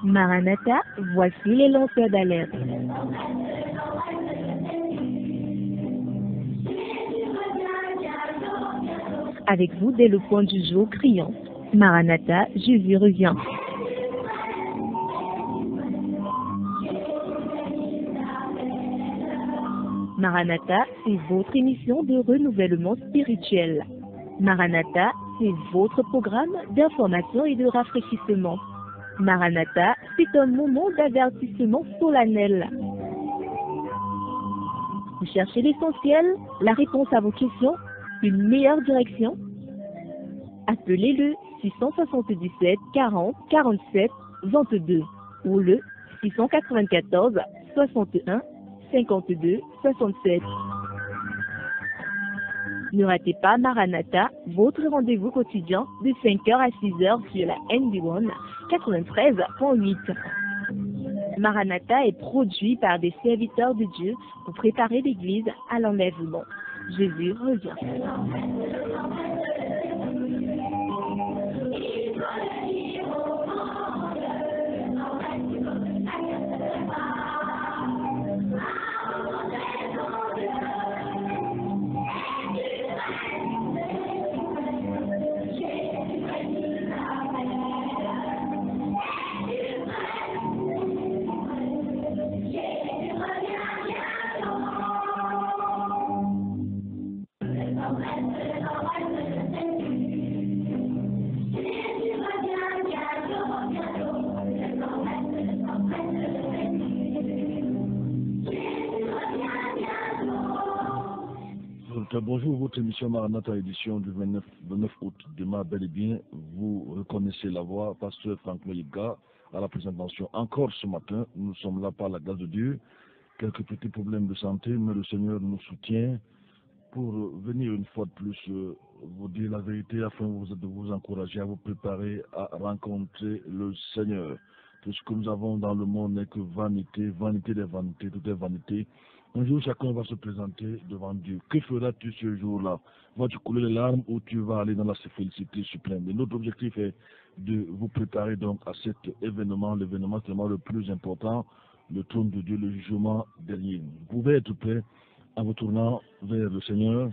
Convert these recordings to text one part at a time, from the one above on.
Maranatha, voici les lanceurs d'alerte. Avec vous dès le point du jour criant. Maranatha, Jésus revient. Maranatha, c'est votre émission de renouvellement spirituel. Maranatha, c'est votre programme d'information et de rafraîchissement. Maranatha, c'est un moment d'avertissement solennel. Vous cherchez l'essentiel, la réponse à vos questions, une meilleure direction? Appelez le 677 40 47 22 ou le 694 61 52 67. Ne ratez pas Maranatha, votre rendez-vous quotidien de 5h à 6h sur la NB1 93.8. Maranatha est produit par des serviteurs de Dieu pour préparer l'Église à l'enlèvement. Jésus revient. Bonjour, votre émission Maranatha édition du 29 août. Demain, bel et bien, vous reconnaissez la voix, pasteur Franck Moïga, à la présentation. Encore ce matin, nous sommes là par la grâce de Dieu. Quelques petits problèmes de santé, mais le Seigneur nous soutient pour venir une fois de plus vous dire la vérité afin de vous encourager à vous préparer à rencontrer le Seigneur. Tout ce que nous avons dans le monde n'est que vanité, vanité des vanités, tout est vanité. Un jour, chacun va se présenter devant Dieu. Que feras-tu ce jour-là? Vas-tu couler les larmes ou tu vas aller dans la félicité suprême? Et notre objectif est de vous préparer donc à cet événement, l'événement tellement le plus important, le trône de Dieu, le jugement dernier. Vous pouvez être prêt en vous tournant vers le Seigneur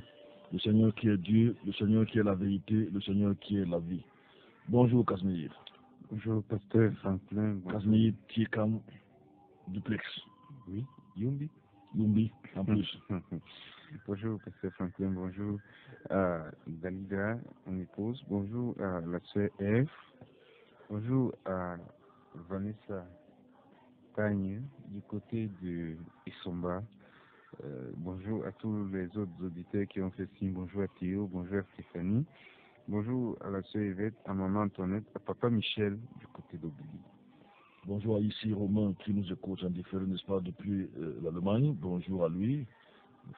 qui est Dieu, le Seigneur qui est la vérité, le Seigneur qui est la vie. Bonjour Casimir. Bonjour Pasteur Franklin. Casimir Tiekam Duplex. Oui, Yumbi. Yumbi, en plus. Bonjour Pasteur Franklin, bonjour Dalida, mon épouse, bonjour à la sœur Eve, bonjour à Vanessa Tagne du côté de Isomba. Bonjour à tous les autres auditeurs qui ont fait signe. Bonjour à Théo, bonjour à Stéphanie. Bonjour à la sœur Yvette, à maman Antoinette, à papa Michel du côté d'Obéli. Bonjour à ici Romain qui nous écoute en différé, n'est-ce pas, depuis l'Allemagne. Bonjour à lui.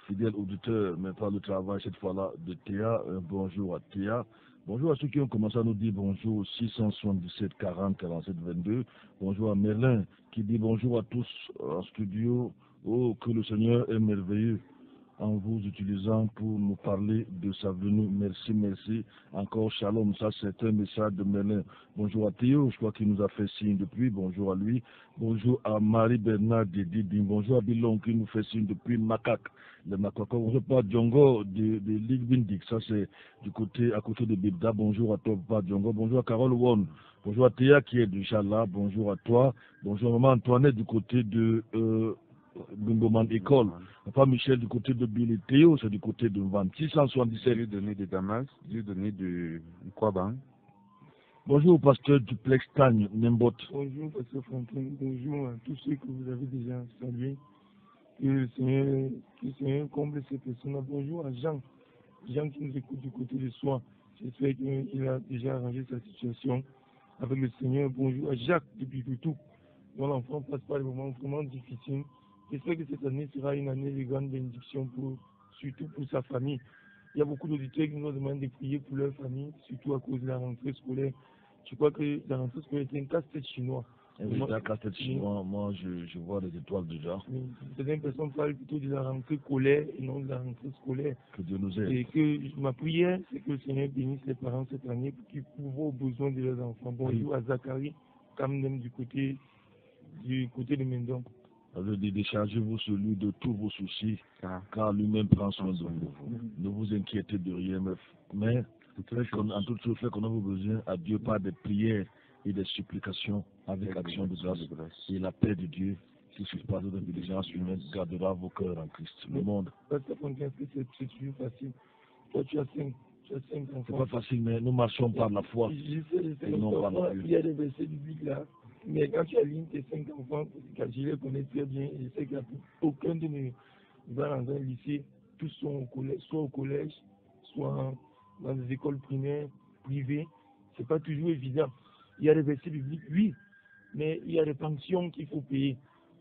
Fidèle auditeur, mais pas le travail cette fois-là de Théa. Bonjour à Théa. Bonjour à ceux qui ont commencé à nous dire bonjour 677 40 47 22. Bonjour à Merlin qui dit bonjour à tous en studio. Oh, que le Seigneur est merveilleux en vous utilisant pour nous parler de sa venue. Merci, merci. Encore shalom, ça c'est un message de Merlin. Bonjour à Théo, je crois qu'il nous a fait signe depuis. Bonjour à lui. Bonjour à Marie-Bernard Didi. Bonjour à Bilon qui nous fait signe depuis Macaque. Le Macaque. Bonjour à Djongo de Ligue Bindik. Ça c'est du côté, à côté de Bibda. Bonjour à toi, Papa Djongo. Bonjour à Carole Won. Bonjour à Théa qui est déjà là. Bonjour à toi. Bonjour à Maman Antoinette du côté de Bungoman École. Papa Michel du côté de Billy Théo, c'est du côté de Van 677. Dieu donné de Damas, Dieu donné de Nkwaban. Bonjour pasteur Duplex Tagne, Nembot. Bonjour pasteur Franklin, bonjour à tous ceux que vous avez déjà salués. Que le Seigneur comble ces personnes. Bonjour à Jean qui nous écoute du côté de soi. J'espère qu'il a déjà arrangé sa situation avec le Seigneur. Bonjour à Jacques depuis Toutou, dont l'enfant passe par des moments vraiment difficiles. J'espère que cette année sera une année de grande bénédiction, surtout pour sa famille. Il y a beaucoup d'auditeurs qui nous demandent de prier pour leur famille, surtout à cause de la rentrée scolaire. Je crois que la rentrée scolaire est un casse-tête chinois. Oui, un casse-tête chinois, moi je vois des étoiles déjà. Certaines personnes parlent plutôt de la rentrée scolaire et non de la rentrée scolaire. Que Dieu nous aide. Et que ma prière, c'est que le Seigneur bénisse les parents cette année pour qu'ils pourvoient aux besoins de leurs enfants. Bonjour à Zacharie Camden du côté de Mendon. Déchargez-vous sur lui de tous vos soucis, car lui-même prend soin de vous. Ne vous inquiétez de rien, mais en toute chose, faites qu'on a besoin à Dieu par des prières et des supplications avec action de grâce. Et la paix de Dieu, qui surpasse toute intelligence humaine, gardera vos cœurs en Christ. Le monde. C'est toujours facile. Toi, tu as 5 enfants. C'est pas facile, mais nous marchons par la foi. Je sais, et non par la vue. il y a des versets bibliques là. Mais quand tu alignes tes 5 enfants, car je les connais très bien, et je sais qu'il n'y a aucun de mes va dans un lycée, tous sont au collège, soit dans des écoles primaires, privées. C'est pas toujours évident. Il y a des versets bibliques, oui, mais il y a des pensions qu'il faut payer.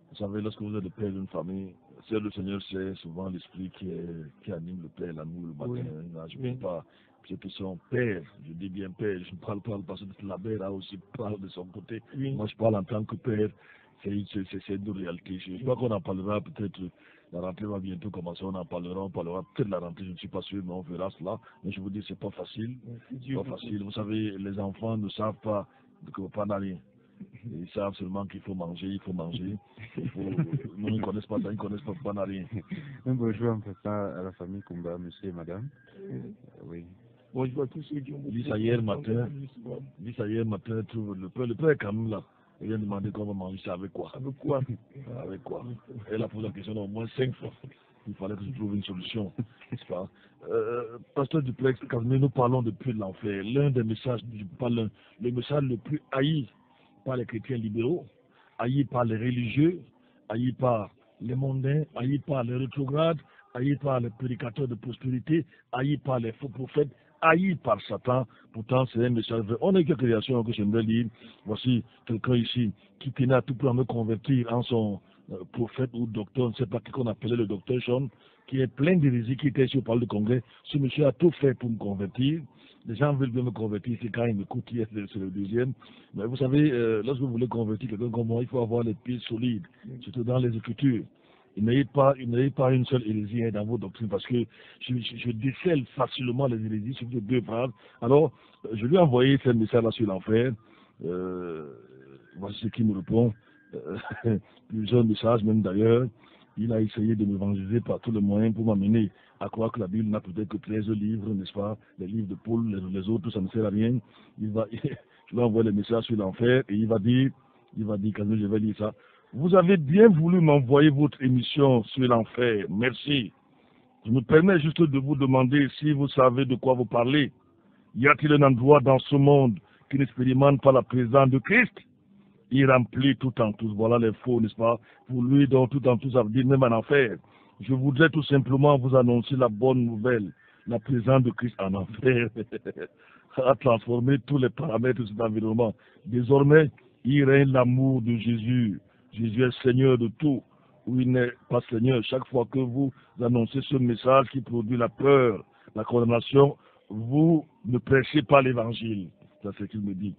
Vous savez, lorsque vous êtes le père d'une famille, c'est le Seigneur, c'est souvent l'esprit qui anime le père la nuit, le matin. Oui. Là, je ne peux pas. Ceux qui sont pères, je dis bien père, je ne parle pas parce que la mère a aussi parle de son côté. Oui. Moi, je parle en tant que père, c'est une réalité. Je crois qu'on en parlera peut-être, la rentrée va bientôt commencer, on parlera peut-être la rentrée, je ne suis pas sûr, mais on verra cela. Mais je vous dis, c'est pas facile. C'est pas facile. Vous savez, les enfants ne savent pas que papa n'a rien. Ils savent seulement qu'il faut manger, non, ils ne connaissent pas ça, ils ne connaissent pas papa n'a rien. Un bonjour en passant à la famille Kumba, monsieur et madame. Oui. Bonjour à tous ceux qui ont Dit ça hier matin, trouve le père est quand même là. Il vient demander qu'on va manger ça avec quoi. Avec quoi? Avec quoi? Elle a posé la question au moins 5 fois. Il fallait que je trouve une solution, n'est-ce pas? Pasteur Duplex, quand nous parlons depuis l'enfer, l'un des messages, le message le plus haï par les chrétiens libéraux, haï par les religieux, haï par les mondains, haï par les rétrogrades, haï par les prédicateurs de prospérité, haï par les faux prophètes, haï par Satan. Pourtant, c'est un message vrai. On a quelques réactions que j'aimerais lire. Voici quelqu'un ici qui tenait à tout pour me convertir en son prophète ou docteur, on ne sait pas qui qu'on appelait le docteur Sean, qui est plein d'hérésie, qui était ici au parle de congrès. Ce monsieur a tout fait pour me convertir. Les gens veulent bien me convertir, c'est quand ils m'écoutent, c'est le deuxième. Mais vous savez, lorsque vous voulez convertir quelqu'un comme moi, il faut avoir les pieds solides, surtout dans les Écritures. Il n'ayez pas une seule hérésie dans vos doctrines, parce que je décèle facilement les hérésies sur les deux phrases. Alors, je lui ai envoyé ce message-là sur l'enfer. Voici ce qu'il me répond. Plusieurs messages, même d'ailleurs. Il a essayé de m'évangéliser par tous les moyens pour m'amener à croire que la Bible n'a peut-être que 13 livres, n'est-ce pas? Les livres de Paul, les autres, ça ne sert à rien. Je lui envoie les messages sur l'enfer et il va dire, quand je vais lire ça, vous avez bien voulu m'envoyer votre émission sur l'enfer. Merci. Je me permets juste de vous demander si vous savez de quoi vous parlez. Y a-t-il un endroit dans ce monde qui n'expérimente pas la présence de Christ? Il remplit tout en tous. Voilà les faux, n'est-ce pas? Pour lui, donc tout en tous, ça veut dire même en enfer. Je voudrais tout simplement vous annoncer la bonne nouvelle. La présence de Christ en enfer a transformé tous les paramètres de cet environnement. Désormais, il règne l'amour de Jésus. Jésus est Seigneur de tout. Ou il n'est pas Seigneur. Chaque fois que vous annoncez ce message qui produit la peur, la condamnation, vous ne prêchez pas l'évangile. C'est ce qu'il me dit.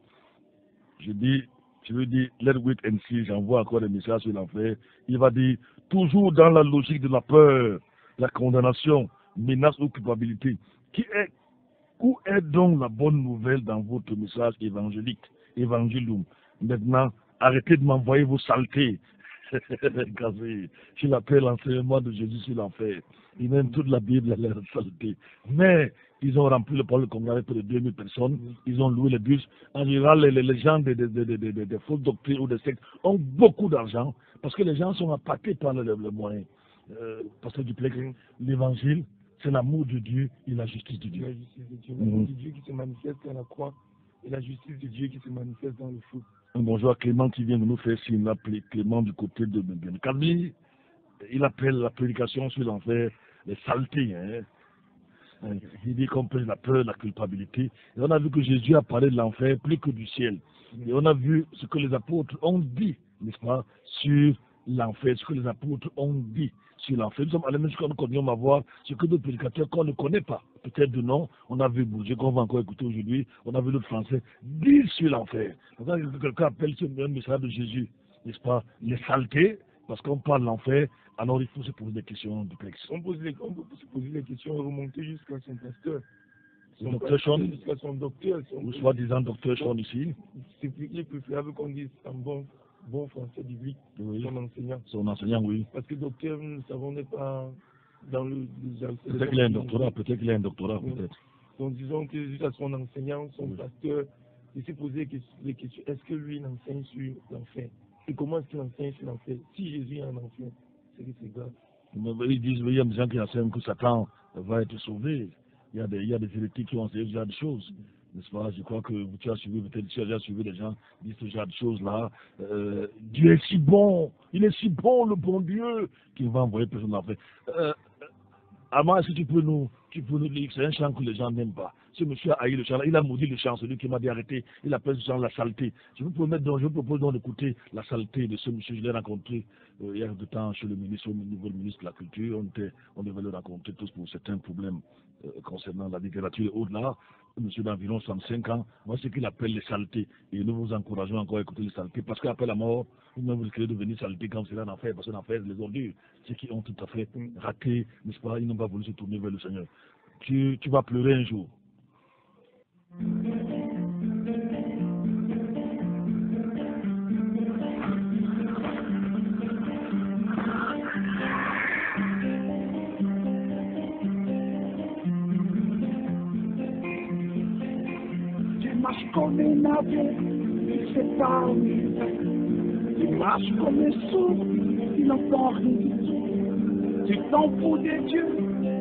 Je lui dis, let wait and see, j'envoie encore des messages sur l'enfer. Il va dire, toujours dans la logique de la peur, la condamnation, menace ou culpabilité. Où est donc la bonne nouvelle dans votre message évangélique, évangélium? Maintenant, arrêtez de m'envoyer vos saletés. Je l'appelle l'enseignement de Jésus sur l'enfer. Et même toute la Bible a l'air de saleté. Mais ils ont rempli le parole congrès avec près de 2000 personnes. Ils ont loué les bus. En général, les gens des fausses doctrines ou des sectes ont beaucoup d'argent parce que les gens sont appâtés par le moyen. Pasteur Duplex, l'évangile, c'est l'amour de Dieu et la justice de Dieu. La justice de Dieu. L'amour de Dieu qui se manifeste à la croix et la justice de Dieu qui se manifeste dans le feu. Un bonjour à Clément qui vient de nous faire signe, appelé Clément du côté de Benkabi. Il appelle la prédication sur l'enfer les saletés. Il dit qu'on pèse la peur, la culpabilité. Et on a vu que Jésus a parlé de l'enfer plus que du ciel. Et on a vu ce que les apôtres ont dit, n'est-ce pas, sur l'enfer, ce que les apôtres ont dit sur l'enfer. Nous sommes allés même jusqu'à nous continuons à voir ce que d'autres prédicateurs qu'on ne connaît pas. Peut-être de nom, on a vu Bourget qu'on va encore écouter aujourd'hui, on a vu d'autres Français dire sur l'enfer. Quelqu'un appelle ce même message de Jésus, n'est-ce pas, les saletés, parce qu'on parle de l'enfer, alors il faut se poser des questions complexes. On peut se poser des questions et remonter jusqu'à son pasteur. Le docteur Sean, jusqu'à son docteur. ou soi-disant docteur Sean ici. C'est plus préférable qu'on dise en bon français biblique, Oui. son enseignant. Son enseignant, oui. Parce que docteur, nous ne savons, n'est pas dans le... Peut-être qu'il a un doctorat, peut-être qu'il a un doctorat, Oui. peut-être. Donc disons que jusqu'à son enseignant, son pasteur, il s'est posé des questions. Est-ce que lui, il enseigne sur l'enfer? Et comment est-ce qu'il enseigne sur l'enfer? Si Jésus est en enfer, c'est que c'est grave. Mais ils disent, oui, il y a des gens qui enseignent que Satan va être sauvé. Il y a des hérétiques qui ont enseigné ce genre de choses. N'est-ce pas? Je crois que tu as suivi, peut-être tu as déjà suivi des gens qui disent ce genre de choses-là. Dieu est si bon, il est si bon, le bon Dieu, qu'il va envoyer personne en enfer. Amand, est-ce que tu peux nous dire, c'est un chant que les gens n'aiment pas. Ce monsieur a haï le chant, il a maudit le chant, celui qui m'a dit arrêter, il appelle ce chant la saleté. Je vous propose donc d'écouter la saleté de ce monsieur, je l'ai rencontré il y a de temps chez le ministre, au niveau du ministre de la Culture, on devait le rencontrer tous pour certains problèmes concernant la littérature et au-delà. Monsieur d'environ 65 ans, moi ce qu'il appelle les saletés, et nous vous encourageons encore à écouter les saletés, parce qu'après la mort, vous-même vous risquez de devenir saleté quand c'est là en enfer, parce qu'en enfer, les ordures, ceux qui ont tout à fait raté, n'est-ce pas, ils n'ont pas voulu se tourner vers le Seigneur. Tu vas pleurer un jour. Tu marches comme un navire, tu sais pas où il va. Tu marches comme un sourd, tu n'entends rien du tout. Tu t'en fous de Dieu,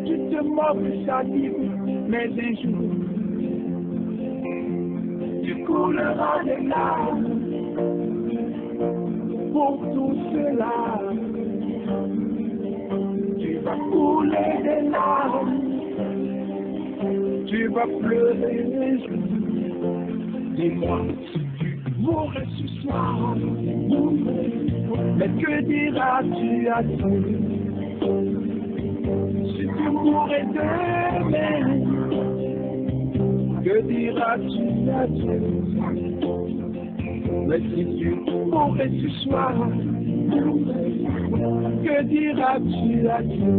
tu te moques de sa vie, mais un jour, tu couleras des larmes pour tout cela. Tu vas couler des larmes, tu vas pleurer un jour. Dis-moi, si tu mourrais ce soir, mais que diras-tu à Dieu? Si tu mourrais demain, que diras-tu à Dieu? Mais si tu mourrais ce soir, que diras-tu à Dieu?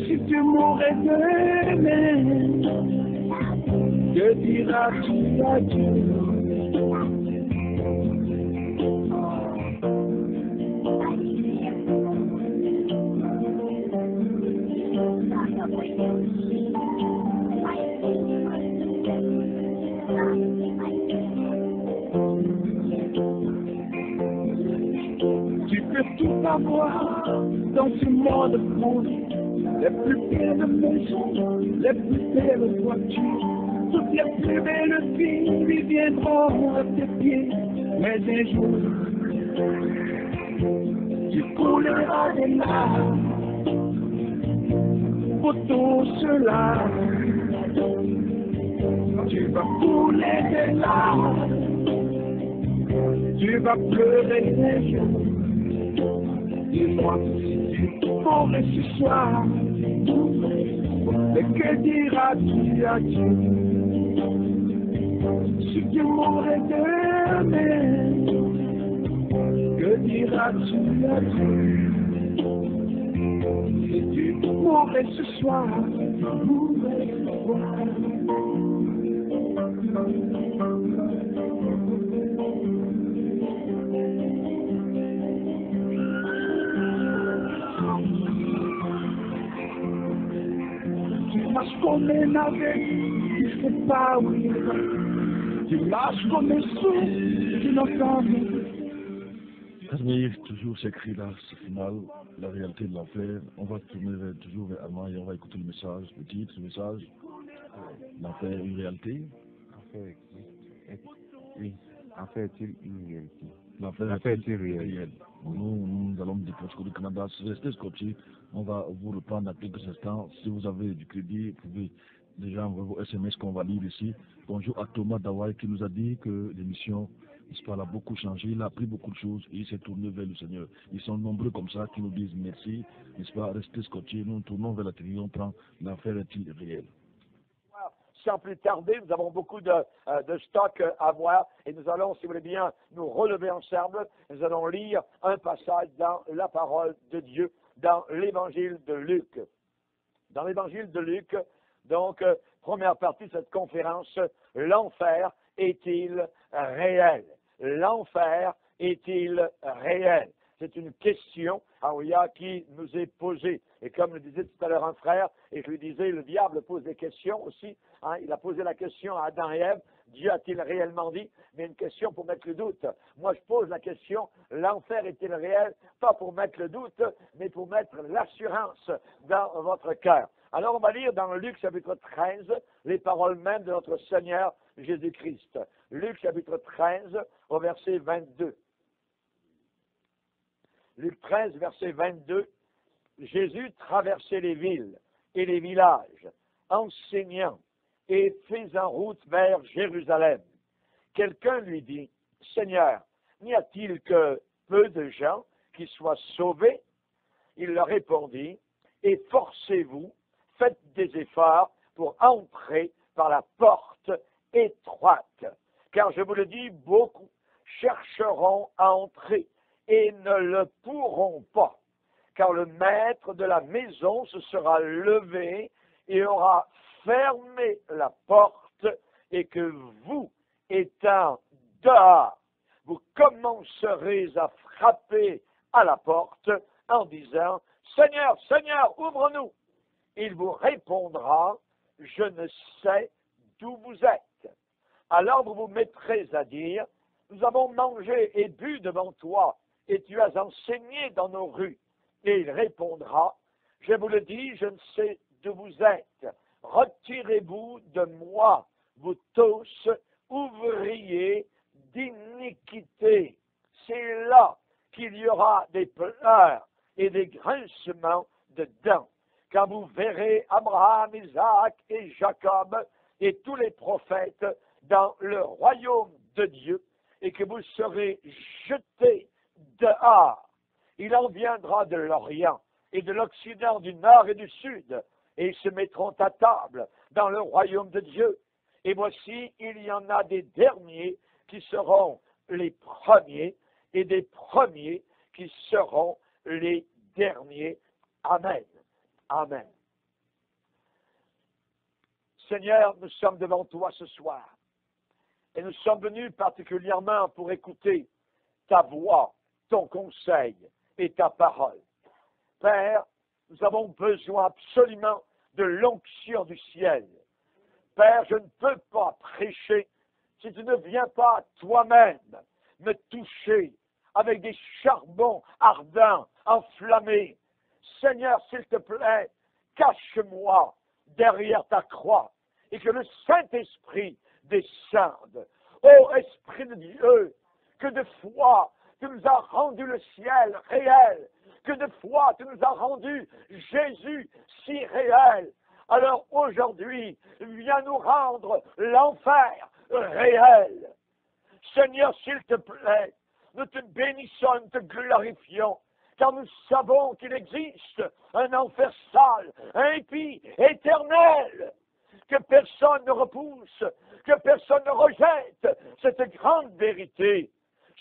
Si tu mourrais demain, que diras-tu à Dieu? Tu peux tout avoir dans ce monde pourri, les plus belles maisons, les plus belles voitures, toutes les plus belles filles lui viendront à tes pieds. Mais un jour, tu couleras des larmes pour tout cela. Tu vas couler des larmes, tu vas pleurer des jours. Dis-moi si tu mourrais ce soir, mais que diras-tu à Dieu? Si tu mourrais demain, que diras-tu à Dieu? Si tu mourrais ce soir, tu marches comme un aveugle, tu sais pas où il va. Tu marches comme un sourd, tu n'entends rien. Mais toujours ces cris-là, ce final, la réalité de l'enfer. On va tourner toujours vers Allemagne et on va écouter le message, le titre, le message. L'enfer, une réalité. Oui, enfer est-il une réalité? L'enfer est réel. Nous allons du Portugal du Canada. Restez scotchés. On va vous reprendre dans quelques instants. Si vous avez du crédit, vous pouvez déjà envoyer vos SMS qu'on va lire ici. Bonjour à Thomas Dawai qui nous a dit que l'émission, n'est-ce pas, a beaucoup changé, il a appris beaucoup de choses et il s'est tourné vers le Seigneur. Ils sont nombreux comme ça qui nous disent merci, n'est-ce pas, restez scotchés, nous tournons vers la télé, on prend l'enfer est-il réel. Sans plus tarder, nous avons beaucoup de stock à voir et nous allons, si vous voulez bien, nous relever ensemble. Nous allons lire un passage dans la parole de Dieu, dans l'évangile de Luc. Dans l'évangile de Luc, Donc, première partie de cette conférence, l'enfer est-il réel? L'enfer est-il réel? C'est une question, qui nous est posée. Et comme le disait tout à l'heure un frère, et je lui disais, le diable pose des questions aussi. Il a posé la question à Adam et Ève, Dieu a-t-il réellement dit? Mais une question pour mettre le doute. Moi, je pose la question, l'enfer est-il réel? Pas pour mettre le doute, mais pour mettre l'assurance dans votre cœur. Alors, on va lire dans Luc chapitre 13, les paroles même de notre Seigneur Jésus-Christ. Luc chapitre 13, au verset 22. Luc 13, verset 22, Jésus traversait les villes et les villages, enseignant et faisant route vers Jérusalem. Quelqu'un lui dit, « Seigneur, n'y a-t-il que peu de gens qui soient sauvés? » Il leur répondit, « Efforcez-vous, faites des efforts pour entrer par la porte étroite. Car je vous le dis, beaucoup chercheront à entrer et ne le pourront pas. Car le maître de la maison se sera levé et aura fermé la porte, et que vous, étant dehors, vous commencerez à frapper à la porte en disant, « Seigneur, Seigneur, ouvre-nous !» Il vous répondra, « Je ne sais d'où vous êtes. » Alors vous vous mettrez à dire, « Nous avons mangé et bu devant toi, et tu as enseigné dans nos rues. » Et il répondra, « Je vous le dis, je ne sais d'où vous êtes. Retirez-vous de moi, vous tous, ouvriers d'iniquité. » C'est là qu'il y aura des pleurs et des grincements de dents. Quand vous verrez Abraham, Isaac et Jacob et tous les prophètes dans le royaume de Dieu, et que vous serez jetés dehors. Il en viendra de l'Orient et de l'Occident, du Nord et du Sud, et ils se mettront à table dans le royaume de Dieu. Et voici, il y en a des derniers qui seront les premiers, et des premiers qui seront les derniers. Amen. Amen. Seigneur, nous sommes devant toi ce soir, et nous sommes venus particulièrement pour écouter ta voix, ton conseil et ta parole. Père, nous avons besoin absolument de l'onction du ciel. Père, je ne peux pas prêcher si tu ne viens pas toi-même me toucher avec des charbons ardents, enflammés. Seigneur, s'il te plaît, cache-moi derrière ta croix et que le Saint-Esprit descende. Ô Esprit de Dieu, que de fois tu nous as rendu le ciel réel, que de fois tu nous as rendu Jésus si réel. Alors aujourd'hui, viens nous rendre l'enfer réel. Seigneur, s'il te plaît, nous te bénissons, nous te glorifions, car nous savons qu'il existe un enfer sale, impie, éternel, que personne ne repousse, que personne ne rejette cette grande vérité.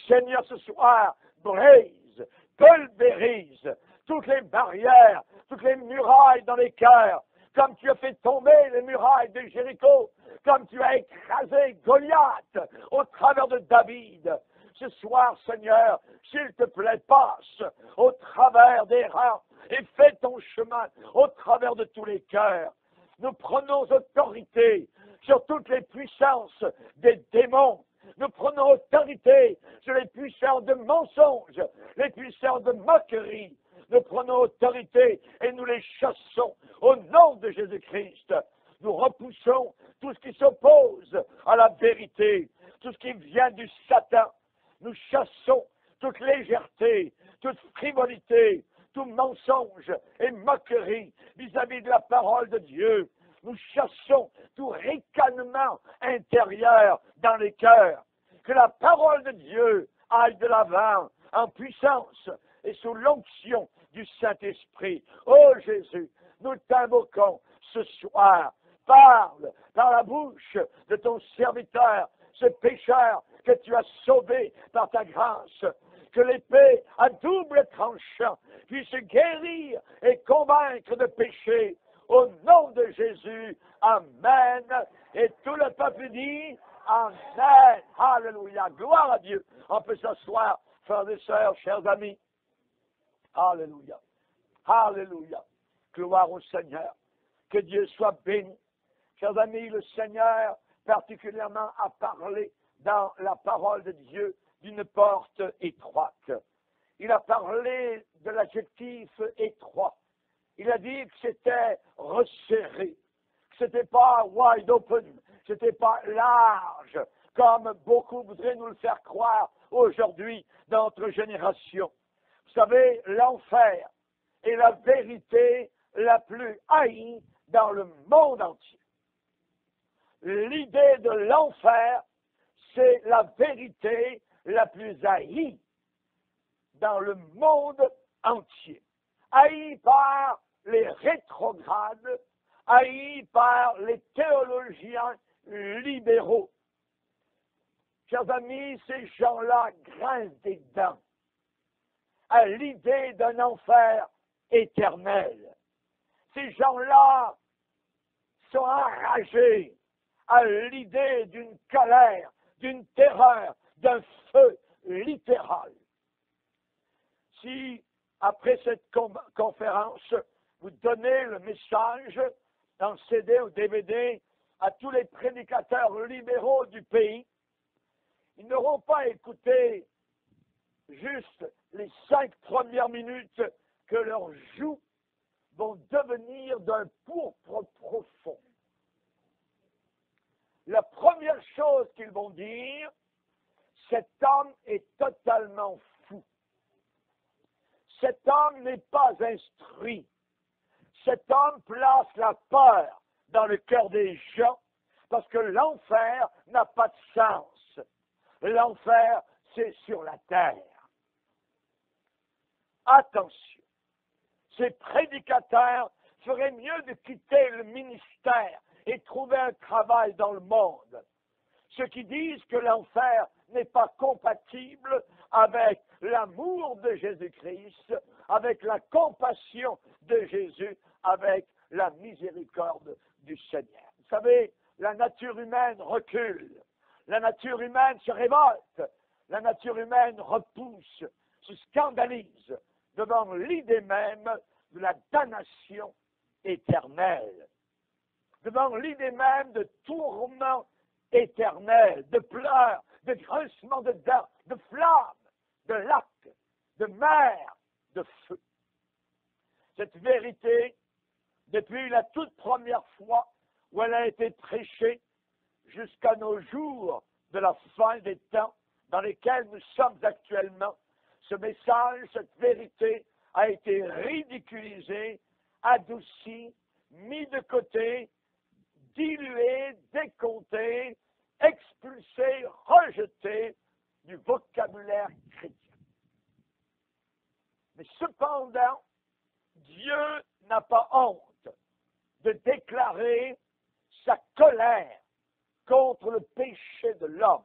Seigneur, ce soir, brise, pulvérise toutes les barrières, toutes les murailles dans les cœurs, comme tu as fait tomber les murailles de Jéricho, comme tu as écrasé Goliath au travers de David. Ce soir, Seigneur, s'il te plaît, passe au travers des rangs et fais ton chemin au travers de tous les cœurs. Nous prenons autorité sur toutes les puissances des démons. Nous prenons autorité sur les puissances de mensonges, les puissances de moquerie. Nous prenons autorité et nous les chassons au nom de Jésus-Christ. Nous repoussons tout ce qui s'oppose à la vérité, tout ce qui vient du Satan. Nous chassons toute légèreté, toute frivolité, tout mensonge et moquerie vis-à-vis de la parole de Dieu. Nous chassons tout ricanement intérieur dans les cœurs. Que la parole de Dieu aille de l'avant en puissance et sous l'onction du Saint-Esprit. Oh Jésus, nous t'invoquons ce soir. Parle par la bouche de ton serviteur, ce pécheur que tu as sauvé par ta grâce. Que l'épée à double tranchant puisse guérir et convaincre de péché. au nom de Jésus. Amen. Et tout le peuple dit Amen. Alléluia. Gloire à Dieu. On peut s'asseoir, frères et sœurs, chers amis. Alléluia. Alléluia. Gloire au Seigneur. Que Dieu soit béni. Chers amis, le Seigneur particulièrement a parlé dans la parole de Dieu d'une porte étroite. Il a parlé de l'adjectif étroit. Il a dit que c'était resserré, que c'était pas wide open, que c'était pas large, comme beaucoup voudraient nous le faire croire aujourd'hui dans notre génération. Vous savez, l'enfer est la vérité la plus haïe dans le monde entier. L'idée de l'enfer, c'est la vérité la plus haïe dans le monde entier. Haïe par les rétrogrades, haïe par les théologiens libéraux. Chers amis, ces gens-là grincent des dents à l'idée d'un enfer éternel. Ces gens-là sont enragés à l'idée d'une colère, d'une terreur, d'un feu littéral. Si, après cette conférence, vous donnez le message en CD ou DVD à tous les prédicateurs libéraux du pays, ils n'auront pas écouté juste les 5 premières minutes que leurs joues vont devenir d'un pourpre profond. La première chose qu'ils vont dire, cet homme est totalement fou. Cet homme n'est pas instruit. Cet homme place la peur dans le cœur des gens parce que l'enfer n'a pas de sens. L'enfer, c'est sur la terre. Attention, ces prédicateurs feraient mieux de quitter le ministère et trouver un travail dans le monde. Ceux qui disent que l'enfer n'est pas compatible avec l'amour de Jésus-Christ, avec la compassion de Jésus, avec la miséricorde du Seigneur. Vous savez, la nature humaine recule, la nature humaine se révolte, la nature humaine repousse, se scandalise devant l'idée même de la damnation éternelle, devant l'idée même de tourment éternel, de pleurs, de grincements de dents, de flammes, de lacs, de mer, de feu. Cette vérité, depuis la toute première fois où elle a été prêchée jusqu'à nos jours de la fin des temps dans lesquels nous sommes actuellement, ce message, cette vérité a été ridiculisée, adoucie, mis de côté, dilué, décompté, expulsé, rejeté du vocabulaire chrétien. Mais cependant, Dieu n'a pas honte de déclarer sa colère contre le péché de l'homme.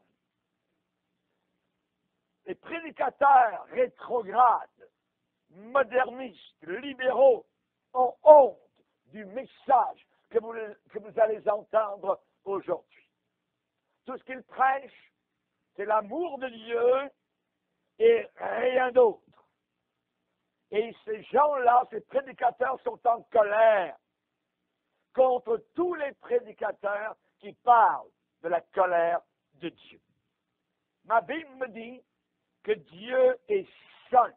Les prédicateurs rétrogrades, modernistes, libéraux ont honte du message que vous allez entendre aujourd'hui. Tout ce qu'ils prêchent, c'est l'amour de Dieu et rien d'autre. Et ces gens-là, ces prédicateurs sont en colère contre tous les prédicateurs qui parlent de la colère de Dieu. Ma Bible me dit que Dieu est saint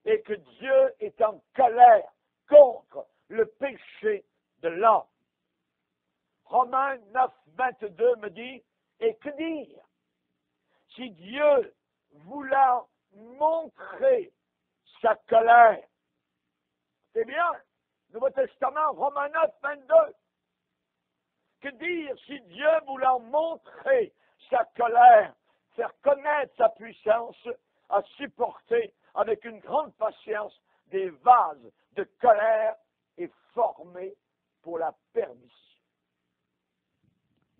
et que Dieu est en colère contre le péché de l'homme. Romains 9, 22 me dit, et que dire? Si Dieu voulant montrer sa colère, c'est bien, Nouveau Testament, Romains 9, 22. Que dire si Dieu voulant montrer sa colère, faire connaître sa puissance, a supporté avec une grande patience des vases de colère et formés pour la permission.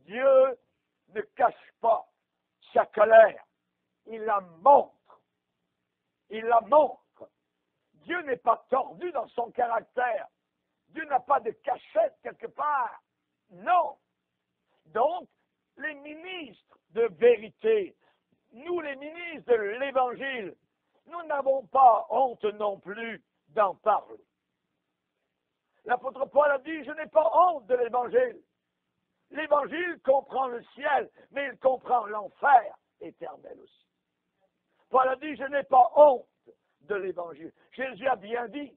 Dieu ne cache pas sa colère, il la montre. Il la montre. Dieu n'est pas tordu dans son caractère. Dieu n'a pas de cachette quelque part. Non. Donc, les ministres de vérité, nous les ministres de l'Évangile, nous n'avons pas honte non plus d'en parler. L'apôtre Paul a dit, je n'ai pas honte de l'Évangile. L'Évangile comprend le ciel, mais il comprend l'enfer éternel aussi. Paul a dit, je n'ai pas honte de l'Évangile. Jésus a bien dit,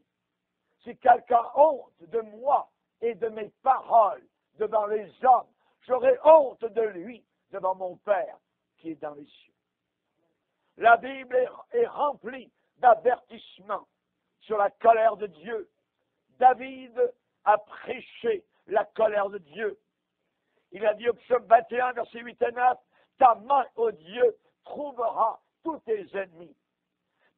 si quelqu'un a honte de moi et de mes paroles devant les hommes, j'aurai honte de lui devant mon Père qui est dans les cieux. La Bible est remplie d'avertissements sur la colère de Dieu. David a prêché la colère de Dieu. Il a dit au psaume 21, versets 8 et 9, « Ta main, ô Dieu, trouvera tous tes ennemis.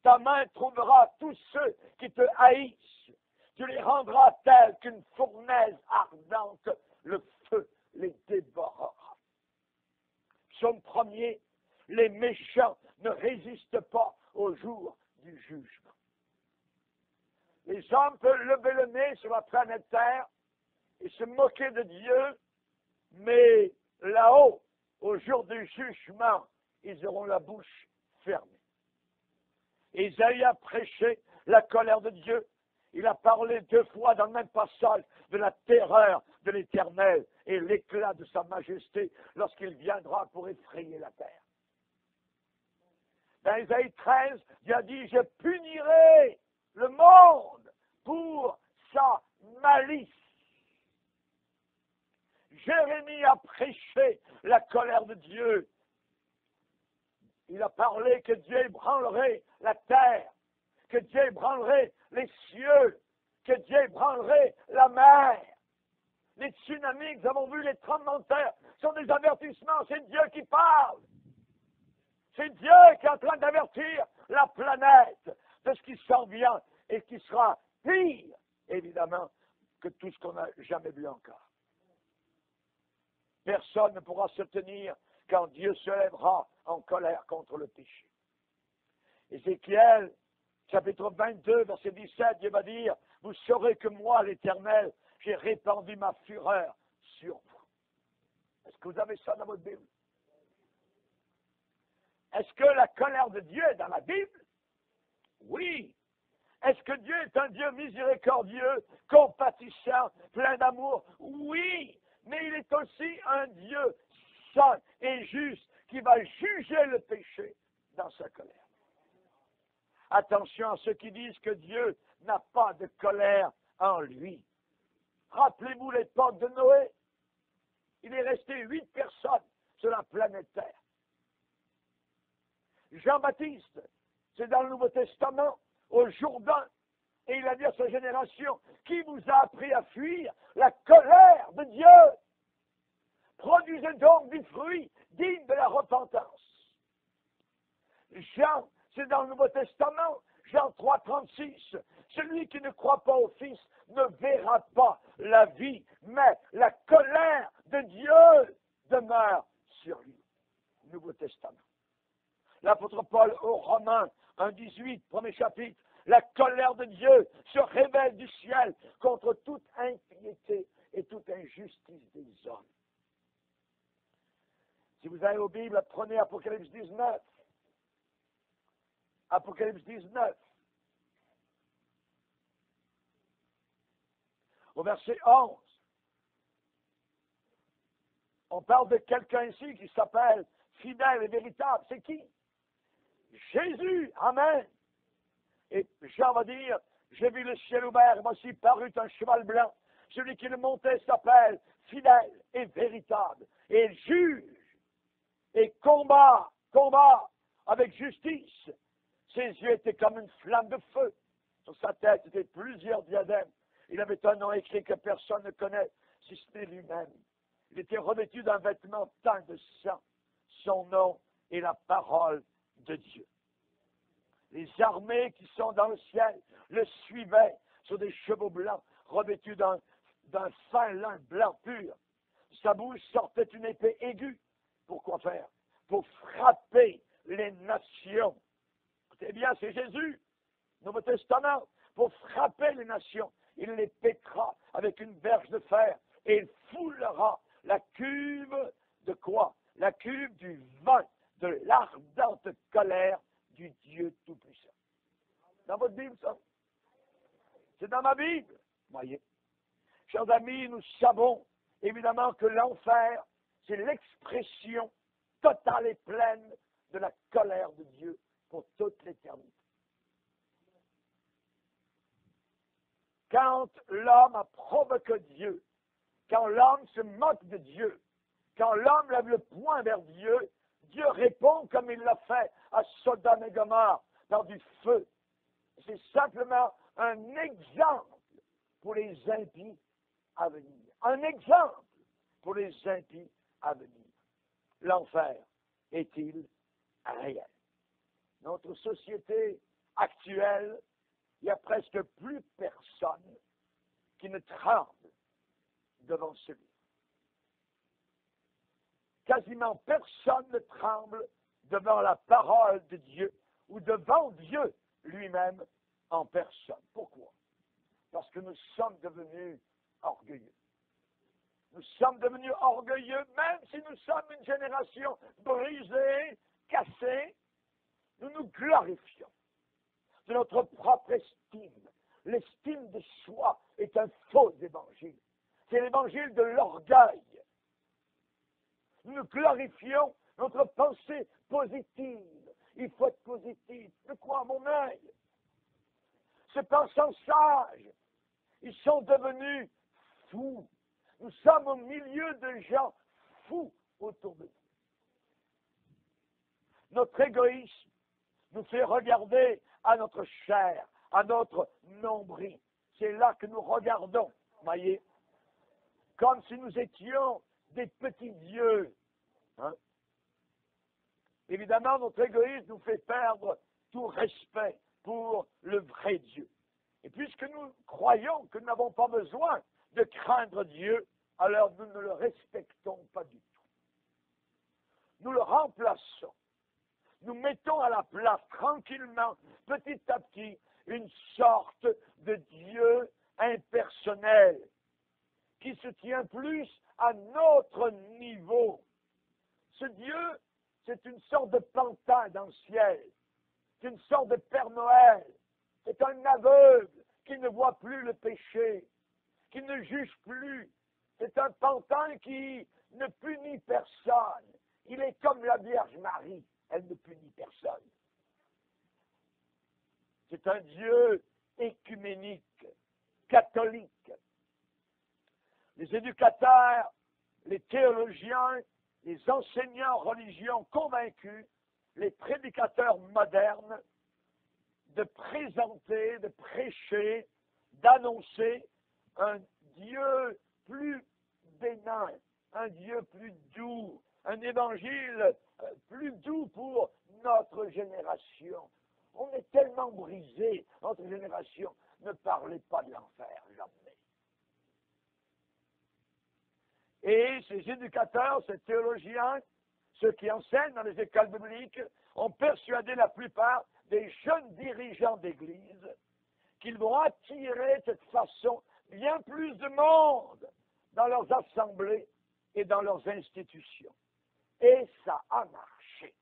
Ta main trouvera tous ceux qui te haïssent. Tu les rendras tels qu'une fournaise ardente, le feu les dévorera. » Psaume 1er, les méchants ne résistent pas au jour du jugement. Les hommes peuvent lever le nez sur la planète Terre et se moquer de Dieu, mais là-haut, au jour du jugement, ils auront la bouche fermée. Isaïe a prêché la colère de Dieu. Il a parlé 2 fois dans le même passage de la terreur de l'Éternel et l'éclat de sa majesté lorsqu'il viendra pour effrayer la terre. Dans Isaïe 13, Dieu a dit, je punirai le monde pour sa malice. Jérémie a prêché la colère de Dieu. Il a parlé que Dieu ébranlerait la terre, que Dieu ébranlerait les cieux, que Dieu ébranlerait la mer. Les tsunamis que nous avons vus, les tremblements de terre, sont des avertissements. C'est Dieu qui parle. C'est Dieu qui est en train d'avertir la planète de ce qui s'en vient et qui sera pire, évidemment, que tout ce qu'on n'a jamais vu encore. Personne ne pourra se tenir quand Dieu se lèvera en colère contre le péché. Ézéchiel, chapitre 22, verset 17, Dieu va dire, vous saurez que moi, l'Éternel, j'ai répandu ma fureur sur vous. Est-ce que vous avez ça dans votre Bible? Est-ce que la colère de Dieu est dans la Bible? Oui. Est-ce que Dieu est un Dieu miséricordieux, compatissant, plein d'amour? Oui. Mais il est aussi un Dieu saint et juste qui va juger le péché dans sa colère. Attention à ceux qui disent que Dieu n'a pas de colère en lui. Rappelez-vous l'époque de Noé. Il est resté 8 personnes sur la planète Terre. Jean-Baptiste, c'est dans le Nouveau Testament, au Jourdain, et il a dit à sa génération, qui vous a appris à fuir la colère de Dieu? Produisez donc du fruit digne de la repentance. Jean, c'est dans le Nouveau Testament, Jean 3, 36, celui qui ne croit pas au Fils ne verra pas la vie, mais la colère de Dieu demeure sur lui. Nouveau Testament. L'apôtre Paul aux Romains, 1,18, premier chapitre, la colère de Dieu se révèle du ciel contre toute impiété et toute injustice des hommes. Si vous avez aux Bibles, prenez Apocalypse 19. Apocalypse 19. Au verset 11. On parle de quelqu'un ici qui s'appelle fidèle et véritable. C'est qui? Jésus. Amen. Et Jean va dire, j'ai vu le ciel ouvert, et voici parut un cheval blanc. Celui qui le montait s'appelle fidèle et véritable. Et il juge et combat avec justice. Ses yeux étaient comme une flamme de feu. Sur sa tête étaient plusieurs diadèmes. Il avait un nom écrit que personne ne connaît, si ce n'est lui-même. Il était revêtu d'un vêtement teint de sang. Son nom est la parole de Dieu. Les armées qui sont dans le ciel le suivaient sur des chevaux blancs, revêtus d'un fin lin blanc pur. Sa bouche sortait une épée aiguë. Pour quoi faire? Pour frapper les nations. Écoutez bien, c'est Jésus, Nouveau Testament, pour frapper les nations. il les pétera avec une verge de fer, et il foulera la cuve de quoi? La cuve du vin de l'ardente colère du Dieu Tout-Puissant. Dans votre Bible, ça? C'est dans ma Bible. Voyez. Chers amis, nous savons évidemment que l'enfer, c'est l'expression totale et pleine de la colère de Dieu pour toute l'éternité. Quand l'homme provoque Dieu, quand l'homme se moque de Dieu, quand l'homme lève le poing vers Dieu, Dieu répond comme il l'a fait à Sodome et Gomorrhe dans du feu. C'est simplement un exemple pour les impies à venir. Un exemple pour les impies à venir. L'enfer est-il réel? Notre société actuelle, il n'y a presque plus personne qui ne tremble devant celui. Quasiment personne ne tremble devant la parole de Dieu ou devant Dieu lui-même en personne. Pourquoi? Parce que nous sommes devenus orgueilleux. Nous sommes devenus orgueilleux, même si nous sommes une génération brisée, cassée, nous nous glorifions de notre propre estime. L'estime de soi est un faux évangile. C'est l'évangile de l'orgueil. Nous nous glorifions notre pensée positive. Il faut être positif. De quoi, mon œil? Se pensant sages, ils sont devenus fous. Nous sommes au milieu de gens fous autour de nous. Notre égoïsme nous fait regarder à notre chair, à notre nombril. C'est là que nous regardons, voyez, comme si nous étions des petits dieux. Hein? Évidemment, notre égoïsme nous fait perdre tout respect pour le vrai Dieu. Et puisque nous croyons que nous n'avons pas besoin de craindre Dieu, alors nous ne le respectons pas du tout. Nous le remplaçons. Nous mettons à la place tranquillement, petit à petit, une sorte de Dieu impersonnel qui se tient plus à notre niveau. Ce Dieu, c'est une sorte de pantin dans le ciel. C'est une sorte de Père Noël. C'est un aveugle qui ne voit plus le péché, qui ne juge plus. C'est un pantin qui ne punit personne. Il est comme la Vierge Marie. Elle ne punit personne. C'est un Dieu écuménique, catholique. Les éducateurs, les théologiens, les enseignants religieux ont convaincu les prédicateurs modernes de présenter, de prêcher, d'annoncer un Dieu plus bénin, un Dieu plus doux, un évangile plus doux pour notre génération. On est tellement brisé, notre génération. Ne parlez pas de l'enfer, jamais. Et ces éducateurs, ces théologiens, ceux qui enseignent dans les écoles bibliques, ont persuadé la plupart des jeunes dirigeants d'Église qu'ils vont attirer de cette façon bien plus de monde dans leurs assemblées et dans leurs institutions. Et ça a marché.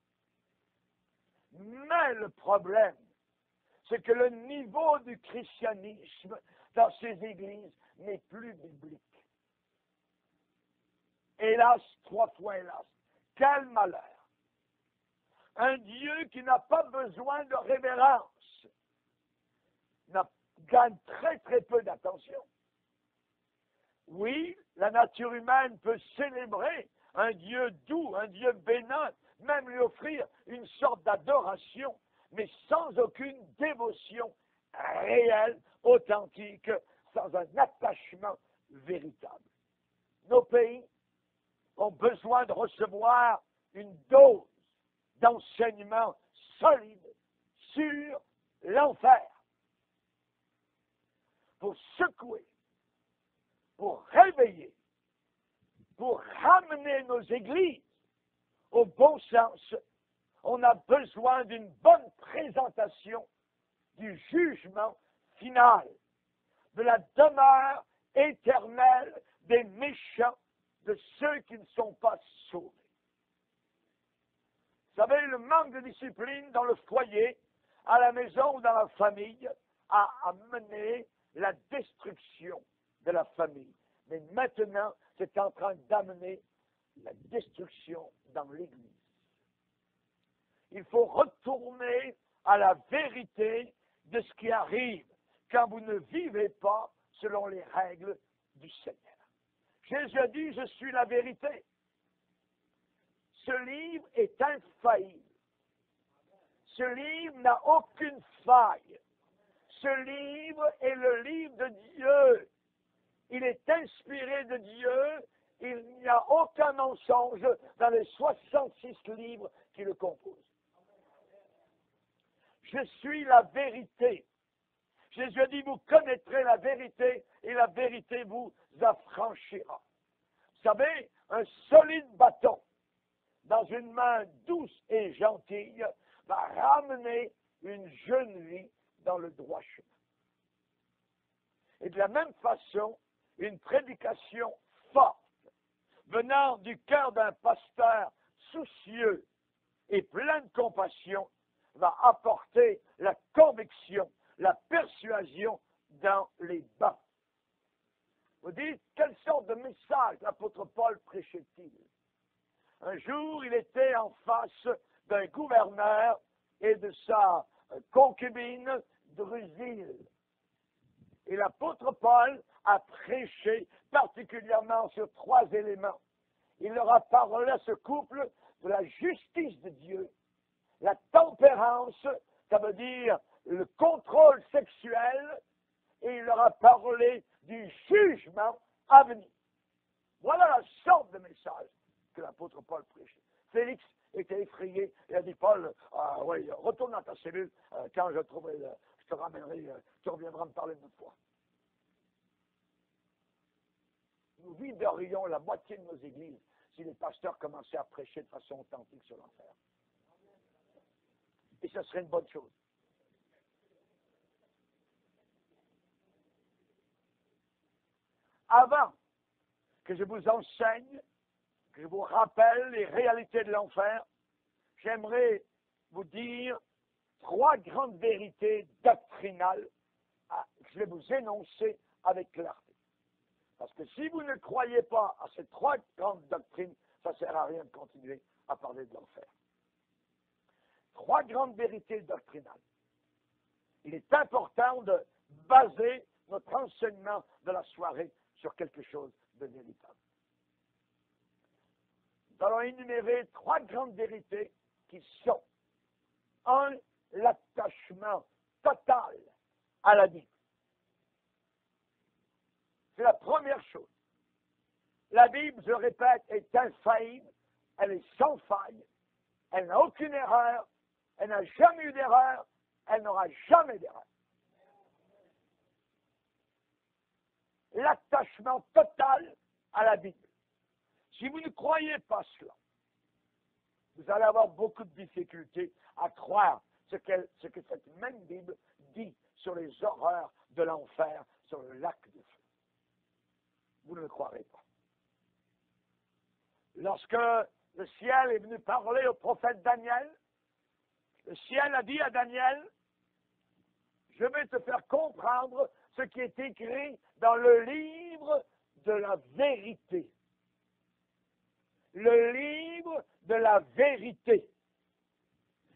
Mais le problème, c'est que le niveau du christianisme dans ces églises n'est plus biblique. Hélas, 3 fois hélas, quel malheur! Un Dieu qui n'a pas besoin de révérence gagne très très peu d'attention. Oui, la nature humaine peut célébrer un Dieu doux, un Dieu bénin, même lui offrir une sorte d'adoration, mais sans aucune dévotion réelle, authentique, sans un attachement véritable. Nos pays ont besoin de recevoir une dose d'enseignement solide sur l'enfer pour secouer, pour réveiller, pour ramener nos églises au bon sens. On a besoin d'une bonne présentation du jugement final. de la demeure éternelle des méchants, de ceux qui ne sont pas sauvés. Vous savez, le manque de discipline dans le foyer, à la maison ou dans la famille, a amené la destruction de la famille. Mais maintenant, c'est en train d'amener la destruction dans l'Église. Il faut retourner à la vérité de ce qui arrive quand vous ne vivez pas selon les règles du Seigneur. Jésus a dit, je suis la vérité. Ce livre est infaillible. Ce livre n'a aucune faille. Ce livre est le livre de Dieu. Il est inspiré de Dieu. Il n'y a aucun mensonge dans les 66 livres qui le composent. Je suis la vérité. Jésus a dit, vous connaîtrez la vérité et la vérité vous affranchira. Vous savez, un solide bâton dans une main douce et gentille va ramener une jeune vie dans le droit chemin. Et de la même façon, une prédication forte venant du cœur d'un pasteur soucieux et plein de compassion va apporter la conviction, la persuasion dans les bancs. Vous dites, quelle sorte de message l'apôtre Paul prêchait-il? Un jour, il était en face d'un gouverneur et de sa concubine Drusille. Et l'apôtre Paul a prêché particulièrement sur 3 éléments. Il leur a parlé à ce couple de la justice de Dieu, la tempérance, ça veut dire le contrôle sexuel, et il leur a parlé du jugement à venir. Voilà la sorte de message que l'apôtre Paul prêchait. Félix était effrayé et a dit, Paul, oui, retourne dans ta cellule, quand je te ramènerai, tu reviendras me parler une autre fois. Nous viderions la moitié de nos églises si les pasteurs commençaient à prêcher de façon authentique sur l'enfer. Et ce serait une bonne chose. Avant que je vous enseigne, que je vous rappelle les réalités de l'enfer, j'aimerais vous dire 3 grandes vérités doctrinales que je vais vous énoncer avec clarté. Parce que si vous ne croyez pas à ces 3 grandes doctrines, ça ne sert à rien de continuer à parler de l'enfer. 3 grandes vérités doctrinales. Il est important de baser notre enseignement de la soirée sur quelque chose de véritable. Nous allons énumérer 3 grandes vérités qui sont 1. L'attachement total à la Bible. C'est la première chose. La Bible, je répète, est infaillible, elle est sans faille, elle n'a aucune erreur, elle n'a jamais eu d'erreur, elle n'aura jamais d'erreur. L'attachement total à la Bible. Si vous ne croyez pas cela, vous allez avoir beaucoup de difficultés à croire ce que cette même Bible dit sur les horreurs de l'enfer, sur le lac de feu. Vous ne le croirez pas. Lorsque le ciel est venu parler au prophète Daniel, le ciel a dit à Daniel, je vais te faire comprendre ce qui est écrit dans le livre de la vérité. Le livre de la vérité.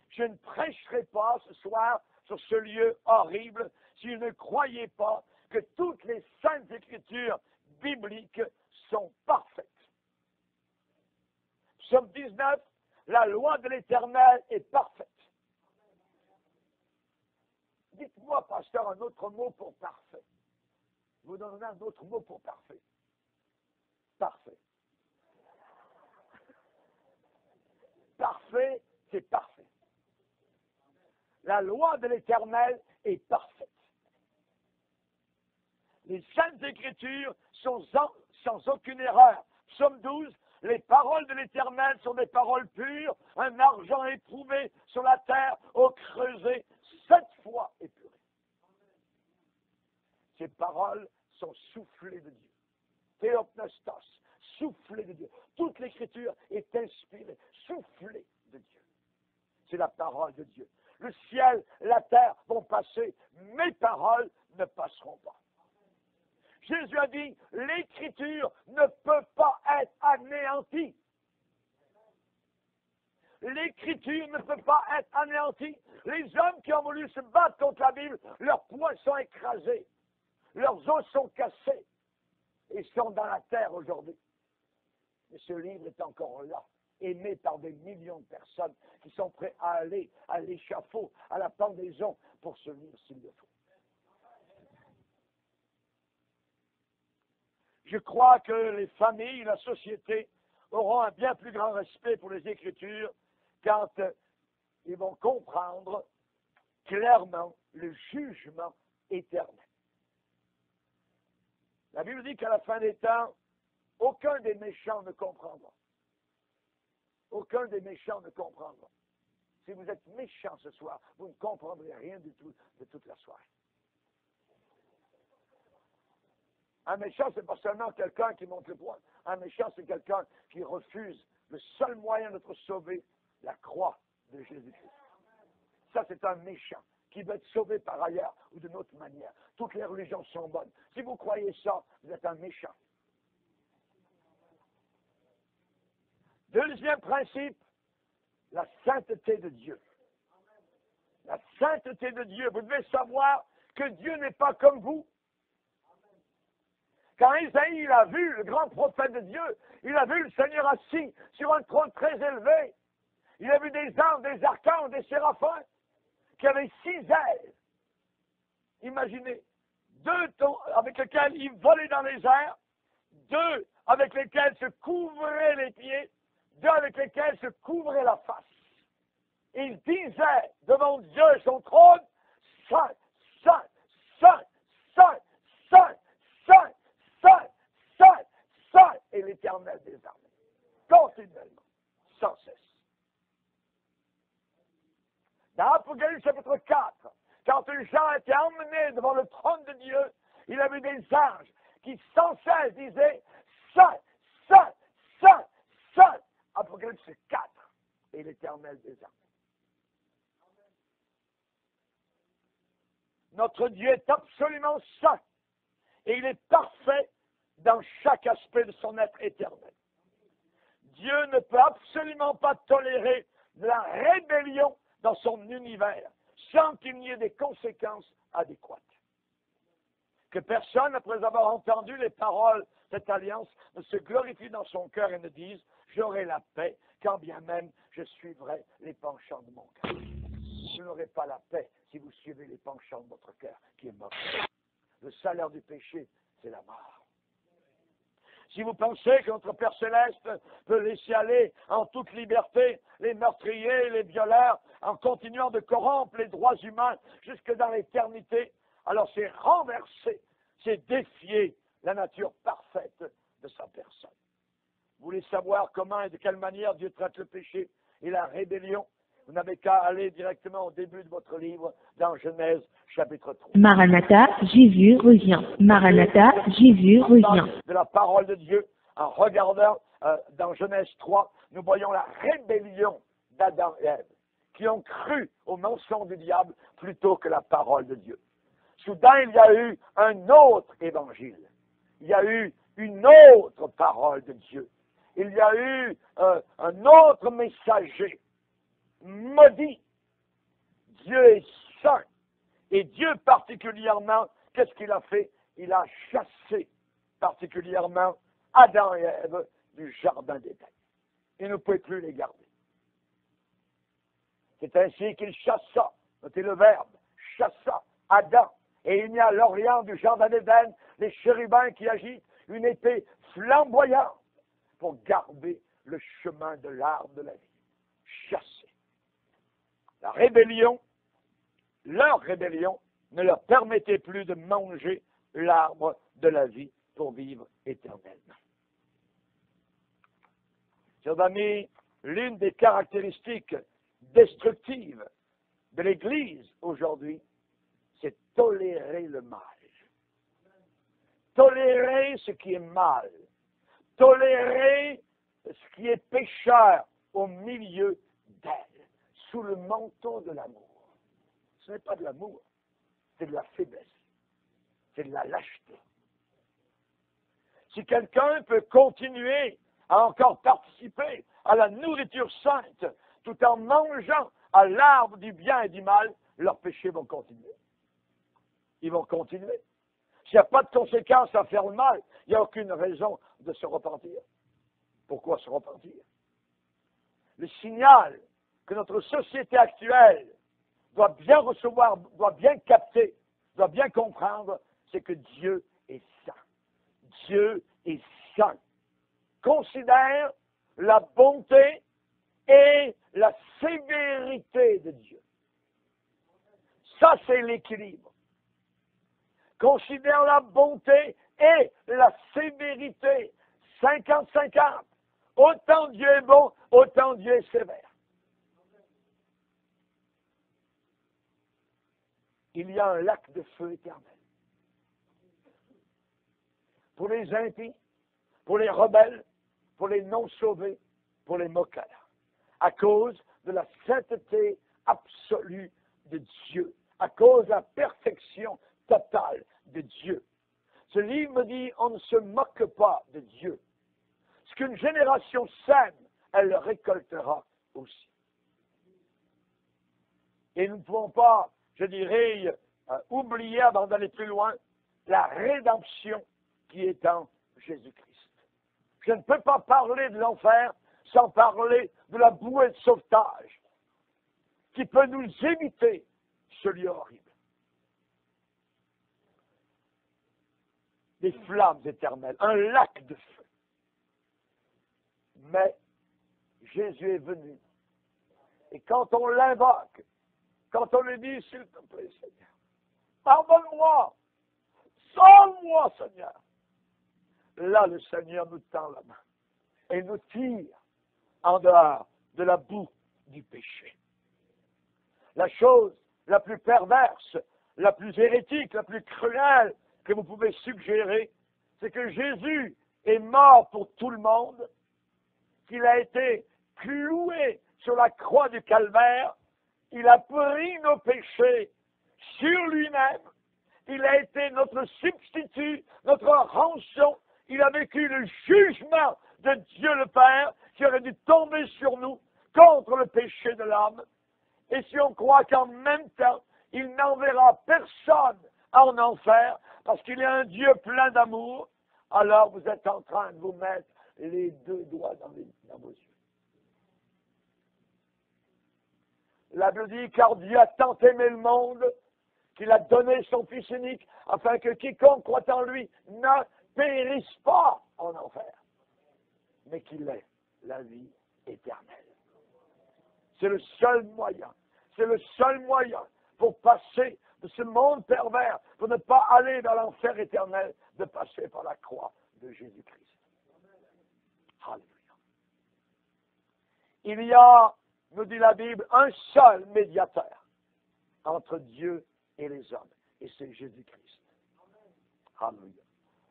Je ne prêcherai pas ce soir sur ce lieu horrible si je ne croyais pas que toutes les saintes écritures bibliques sont parfaites. Psaume 19, la loi de l'Éternel est parfaite. Dites-moi, pasteur, un autre mot pour parfait. Je vous donnerai un autre mot pour parfait. Parfait. Parfait, c'est parfait. La loi de l'Éternel est parfaite. Les saintes écritures sont sans aucune erreur. Psaume 12, les paroles de l'Éternel sont des paroles pures, un argent éprouvé sur la terre, au creuset, 7 fois épuré. Ces paroles sont soufflées de Dieu. Théopnestos, soufflé de Dieu. Toute l'Écriture est inspirée, soufflée de Dieu. C'est la parole de Dieu. Le ciel, la terre vont passer, mes paroles ne passeront pas. Jésus a dit, l'Écriture ne peut pas être anéantie. L'Écriture ne peut pas être anéantie. Les hommes qui ont voulu se battre contre la Bible, leurs poings sont écrasés, leurs os sont cassés et sont dans la terre aujourd'hui. Mais ce livre est encore là, aimé par des millions de personnes qui sont prêts à aller à l'échafaud, à la pendaison pour ce livre s'il le faut. Je crois que les familles, la société auront un bien plus grand respect pour les Écritures quand ils vont comprendre clairement le jugement éternel. La Bible dit qu'à la fin des temps, aucun des méchants ne comprendra. Aucun des méchants ne comprendra. Si vous êtes méchant ce soir, vous ne comprendrez rien du tout de toute la soirée. Un méchant, ce n'est pas seulement quelqu'un qui monte le poing. Un méchant, c'est quelqu'un qui refuse le seul moyen d'être sauvé, la croix de Jésus-Christ. Ça, c'est un méchant qui veut être sauvé par ailleurs ou d'une autre manière. Toutes les religions sont bonnes. Si vous croyez ça, vous êtes un méchant. Deuxième principe, la sainteté de Dieu. La sainteté de Dieu. Vous devez savoir que Dieu n'est pas comme vous. Quand Isaïe il a vu le grand prophète de Dieu, il a vu le Seigneur assis sur un trône très élevé. Il a vu des anges, des archanges, des séraphins qui avaient 6 ailes. Imaginez, 2 avec lesquels il volait dans les airs, 2 avec lesquels se couvraient les pieds, 2 avec lesquels se couvrait la face. Et il disait devant Dieu et son trône, Saint, Saint, Saint, Saint, Saint, Saint, Saint, Saint, Saint, et l'Éternel des armées. Continuellement, sans cesse. Dans Apocalypse chapitre 4, quand Jean était emmené devant le trône de Dieu, il a vu des anges qui sans cesse disaient Saint, Saint, Saint, Saint. Apocalypse 4 et l'Éternel des armées. Notre Dieu est absolument saint et il est parfait dans chaque aspect de son être éternel. Dieu ne peut absolument pas tolérer de la rébellion dans son univers sans qu'il n'y ait des conséquences adéquates. Que personne, après avoir entendu les paroles de cette alliance, ne se glorifie dans son cœur et ne dise « J'aurai la paix, quand bien même je suivrai les penchants de mon cœur. » Vous n'aurez pas la paix si vous suivez les penchants de votre cœur, qui est mort. Le salaire du péché, c'est la mort. Si vous pensez que notre Père Céleste peut laisser aller en toute liberté les meurtriers, les violeurs, en continuant de corrompre les droits humains jusque dans l'éternité, alors c'est renverser, c'est défier la nature parfaite de sa personne. Vous voulez savoir comment et de quelle manière Dieu traite le péché et la rébellion? Vous n'avez qu'à aller directement au début de votre livre, dans Genèse, chapitre 3. Maranatha, Jésus revient. Maranatha, Jésus revient. De la parole de Dieu, en regardant dans Genèse 3, nous voyons la rébellion d'Adam et Ève, qui ont cru au mensonge du diable plutôt que la parole de Dieu. Soudain, il y a eu un autre évangile. Il y a eu une autre parole de Dieu. Il y a eu un autre messager. Maudit. Dieu est saint. Et Dieu particulièrement, qu'est-ce qu'il a fait? Il a chassé particulièrement Adam et Ève du jardin d'Éden. Il ne pouvait plus les garder. C'est ainsi qu'il chassa, notez le verbe, chassa Adam. Et il y a à l'orient du jardin d'Éden les chérubins qui agitent une épée flamboyante pour garder le chemin de l'arbre de la vie. Chassé. La rébellion, leur rébellion, ne leur permettait plus de manger l'arbre de la vie pour vivre éternellement. Chers amis, l'une des caractéristiques destructives de l'Église aujourd'hui, c'est tolérer le mal. tolérer ce qui est mal, tolérer ce qui est pécheur au milieu d'elle, sous le manteau de l'amour. Ce n'est pas de l'amour, c'est de la faiblesse, c'est de la lâcheté. Si quelqu'un peut continuer à encore participer à la nourriture sainte tout en mangeant à l'arbre du bien et du mal, leurs péchés vont continuer. Ils vont continuer. S'il n'y a pas de conséquences à faire le mal, il n'y a aucune raison de se repentir. Pourquoi se repentir? Le signal que notre société actuelle doit bien recevoir, doit bien capter, doit bien comprendre, c'est que Dieu est saint. Dieu est saint. Considère la bonté et la sévérité de Dieu. Ça, c'est l'équilibre. Considère la bonté et la sévérité. 50-50. Autant Dieu est bon, autant Dieu est sévère. Il y a un lac de feu éternel. Pour les impies, pour les rebelles, pour les non-sauvés, pour les moqueurs. À cause de la sainteté absolue de Dieu. À cause de la perfection totale de Dieu. Ce livre me dit, on ne se moque pas de Dieu. Ce qu'une génération sème, elle le récoltera aussi. Et nous ne pouvons pas, je dirais, oublier, avant d'aller plus loin, la rédemption qui est en Jésus-Christ. Je ne peux pas parler de l'enfer sans parler de la bouée de sauvetage qui peut nous éviter ce lieu horrible. Des flammes éternelles, un lac de feu. Mais Jésus est venu. Et quand on l'invoque, quand on lui dit, s'il te plaît, Seigneur, pardonne-moi, sauve-moi, Seigneur. Là, le Seigneur nous tend la main et nous tire en dehors de la boue du péché. La chose la plus perverse, la plus hérétique, la plus cruelle que vous pouvez suggérer, c'est que Jésus est mort pour tout le monde, qu'il a été cloué sur la croix du calvaire, il a pris nos péchés sur lui-même, il a été notre substitut, notre rançon, il a vécu le jugement de Dieu le Père qui aurait dû tomber sur nous contre le péché de l'homme. Et si on croit qu'en même temps, il n'enverra personne en enfer, parce qu'il est un Dieu plein d'amour, alors vous êtes en train de vous mettre les deux doigts dans vos yeux. La Bible dit, car Dieu a tant aimé le monde, qu'il a donné son Fils unique, afin que quiconque croit en lui ne périsse pas en enfer, mais qu'il ait la vie éternelle. C'est le seul moyen pour passer de ce monde pervers, pour ne pas aller dans l'enfer éternel, de passer par la croix de Jésus-Christ. Alléluia. Il y a, nous dit la Bible, un seul médiateur entre Dieu et les hommes, et c'est Jésus-Christ. Alléluia.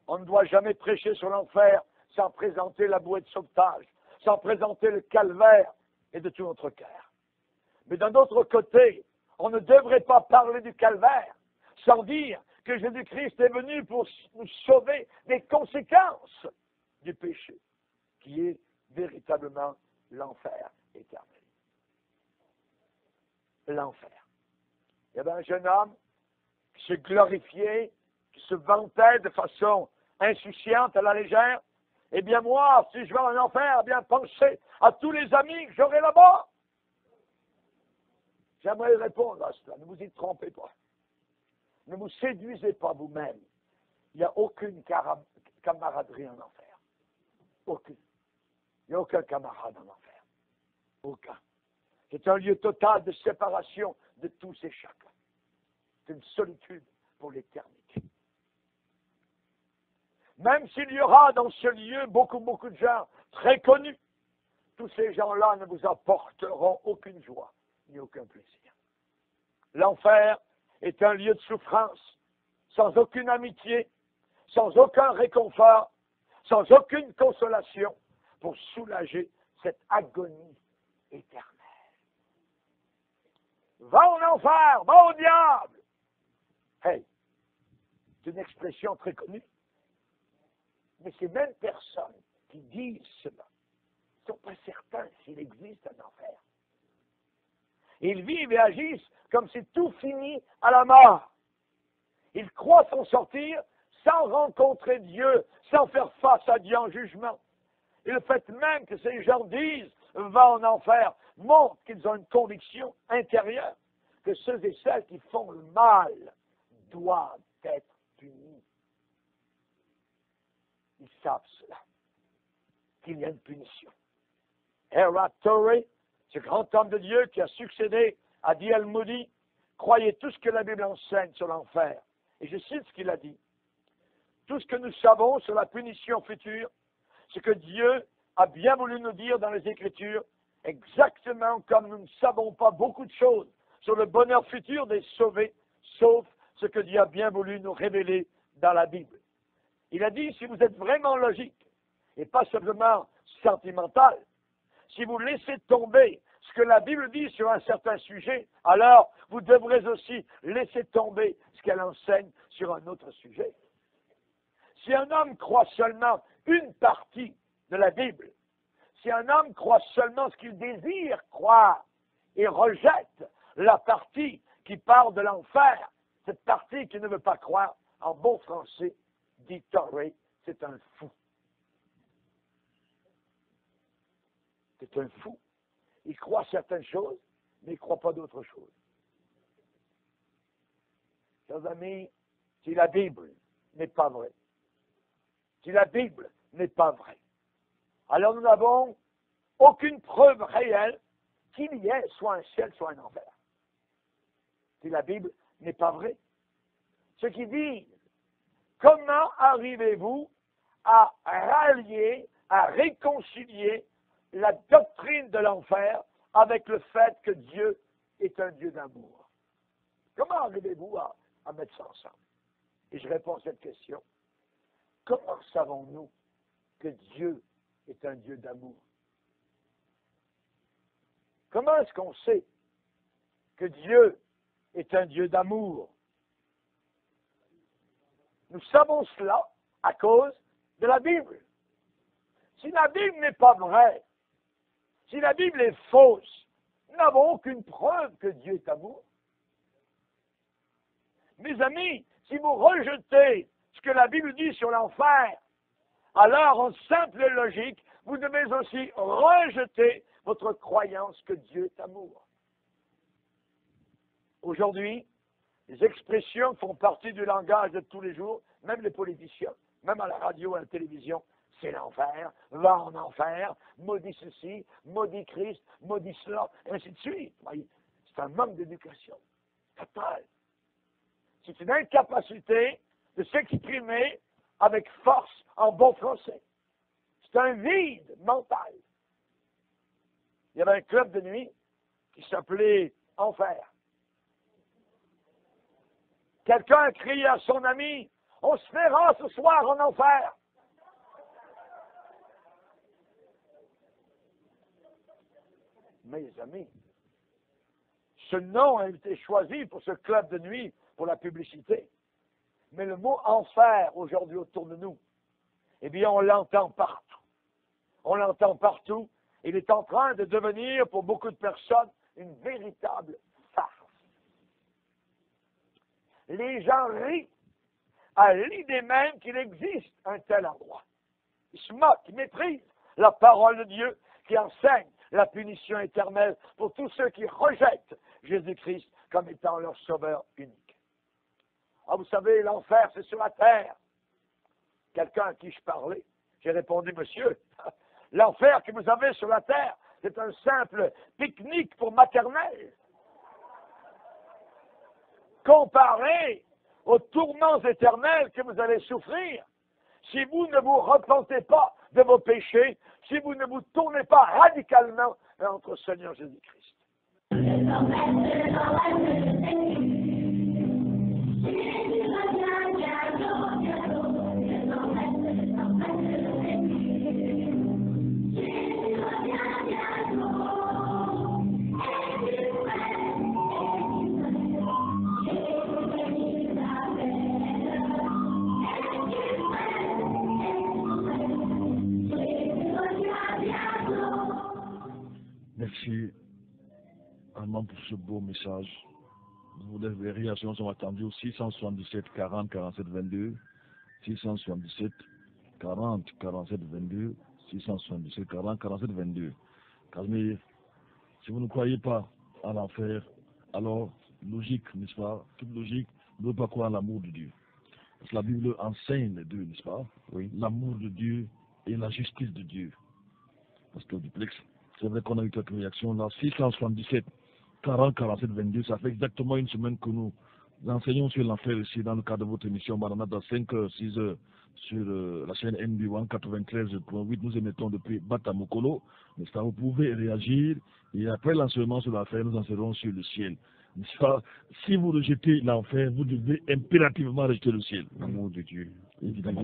On ne doit jamais prêcher sur l'enfer sans présenter la bouée de sauvetage, sans présenter le calvaire et de tout notre cœur. Mais d'un autre côté, on ne devrait pas parler du calvaire sans dire que Jésus-Christ est venu pour nous sauver des conséquences du péché, qui est véritablement l'enfer éternel. L'enfer. Il y avait un jeune homme qui se glorifiait, qui se vantait de façon insouciante, à la légère. Eh bien moi, si je vais en enfer, eh bien pensez à tous les amis que j'aurai là-bas. J'aimerais répondre à cela. Ne vous y trompez pas. Ne vous séduisez pas vous-même. Il n'y a aucune camaraderie en enfer. Aucune. Il n'y a aucun camarade en enfer. Aucun. C'est un lieu total de séparation de tous et chacun. C'est une solitude pour l'éternité. Même s'il y aura dans ce lieu beaucoup de gens très connus, tous ces gens-là ne vous apporteront aucune joie ni aucun plaisir. L'enfer est un lieu de souffrance, sans aucune amitié, sans aucun réconfort, sans aucune consolation pour soulager cette agonie éternelle. Va en enfer, va au diable! Hey, c'est une expression très connue. Mais ces mêmes personnes qui disent cela ne sont pas certains s'il existe un enfer. Ils vivent et agissent comme si tout finit à la mort. Ils croient s'en sortir sans rencontrer Dieu, sans faire face à Dieu en jugement. Et le fait même que ces gens disent « va en enfer » montre qu'ils ont une conviction intérieure que ceux et celles qui font le mal doivent être punis. Ils savent cela, qu'il y a une punition. Erhard Torrey, ce grand homme de Dieu qui a succédé à D.L. Moody, croyait tout ce que la Bible enseigne sur l'enfer. Et je cite ce qu'il a dit. Tout ce que nous savons sur la punition future, ce que Dieu a bien voulu nous dire dans les Écritures, exactement comme nous ne savons pas beaucoup de choses sur le bonheur futur des sauvés, sauf ce que Dieu a bien voulu nous révéler dans la Bible. Il a dit, si vous êtes vraiment logique, et pas simplement sentimental, si vous laissez tomber ce que la Bible dit sur un certain sujet, alors vous devrez aussi laisser tomber ce qu'elle enseigne sur un autre sujet. Si un homme croit seulement une partie de la Bible, si un homme croit seulement ce qu'il désire croire et rejette la partie qui parle de l'enfer, cette partie qui ne veut pas croire, en bon français, dit Torrey, c'est un fou. C'est un fou. Il croit certaines choses, mais il ne croit pas d'autres choses. Chers amis, si la Bible n'est pas vraie, si la Bible n'est pas vraie, alors nous n'avons aucune preuve réelle qu'il y ait soit un ciel, soit un enfer. Si la Bible n'est pas vraie. Ce qui dit, comment arrivez-vous à rallier, à réconcilier la doctrine de l'enfer avec le fait que Dieu est un Dieu d'amour? Comment arrivez-vous à mettre ça ensemble? Et je réponds à cette question. Comment savons-nous que Dieu est un Dieu d'amour? Comment est-ce qu'on sait que Dieu est un Dieu d'amour? Nous savons cela à cause de la Bible. Si la Bible n'est pas vraie, si la Bible est fausse, nous n'avons aucune preuve que Dieu est amour. Mes amis, si vous rejetez ce que la Bible dit sur l'enfer, alors en simple logique, vous devez aussi rejeter votre croyance que Dieu est amour. Aujourd'hui, les expressions font partie du langage de tous les jours, même les politiciens, même à la radio, à la télévision. C'est l'enfer, va en enfer, maudit ceci, maudit Christ, maudit cela, et ainsi de suite. C'est un manque d'éducation total. C'est une incapacité de s'exprimer avec force en bon français. C'est un vide mental. Il y avait un club de nuit qui s'appelait Enfer. Quelqu'un a crié à son ami, « On se verra ce soir en enfer !» Mes amis, ce nom a été choisi pour ce club de nuit, pour la publicité. Mais le mot enfer, aujourd'hui, autour de nous, eh bien, on l'entend partout. On l'entend partout. Il est en train de devenir, pour beaucoup de personnes, une véritable farce. Les gens rient à l'idée même qu'il existe un tel endroit. Ils se moquent, ils méprisent la parole de Dieu qui enseigne la punition éternelle pour tous ceux qui rejettent Jésus-Christ comme étant leur sauveur unique. Ah, vous savez, l'enfer, c'est sur la terre. Quelqu'un à qui je parlais, j'ai répondu, monsieur, l'enfer que vous avez sur la terre, c'est un simple pique-nique pour maternelle. Comparé aux tourments éternels que vous allez souffrir, si vous ne vous repentez pas de vos péchés, si vous ne vous tournez pas radicalement vers notre Seigneur Jésus-Christ. Merci, Armand, pour ce beau message. Les réactions sont attendues au 677 40 47 22, 677 40 47 22, 677 40 47 22. Casimir, si vous ne croyez pas à l'enfer, alors logique, n'est-ce pas? Toute logique ne veut pas croire à l'amour de Dieu. Parce que la Bible enseigne les deux, n'est-ce pas? Oui. L'amour de Dieu et la justice de Dieu. Parce que duplex, c'est vrai qu'on a eu quelques réactions là. 677 40 47 22, ça fait exactement une semaine que nous enseignons sur l'enfer ici dans le cadre de votre émission Maranatha 5h, 6h sur la chaîne NB1 93.8. Nous émettons depuis Batamokolo. N'est-ce pas? Vous pouvez réagir et après l'enseignement sur l'enfer, nous enseignerons sur le ciel. N'est-ce pas? Si vous rejetez l'enfer, vous devez impérativement rejeter le ciel. L'amour de Dieu. Évidemment.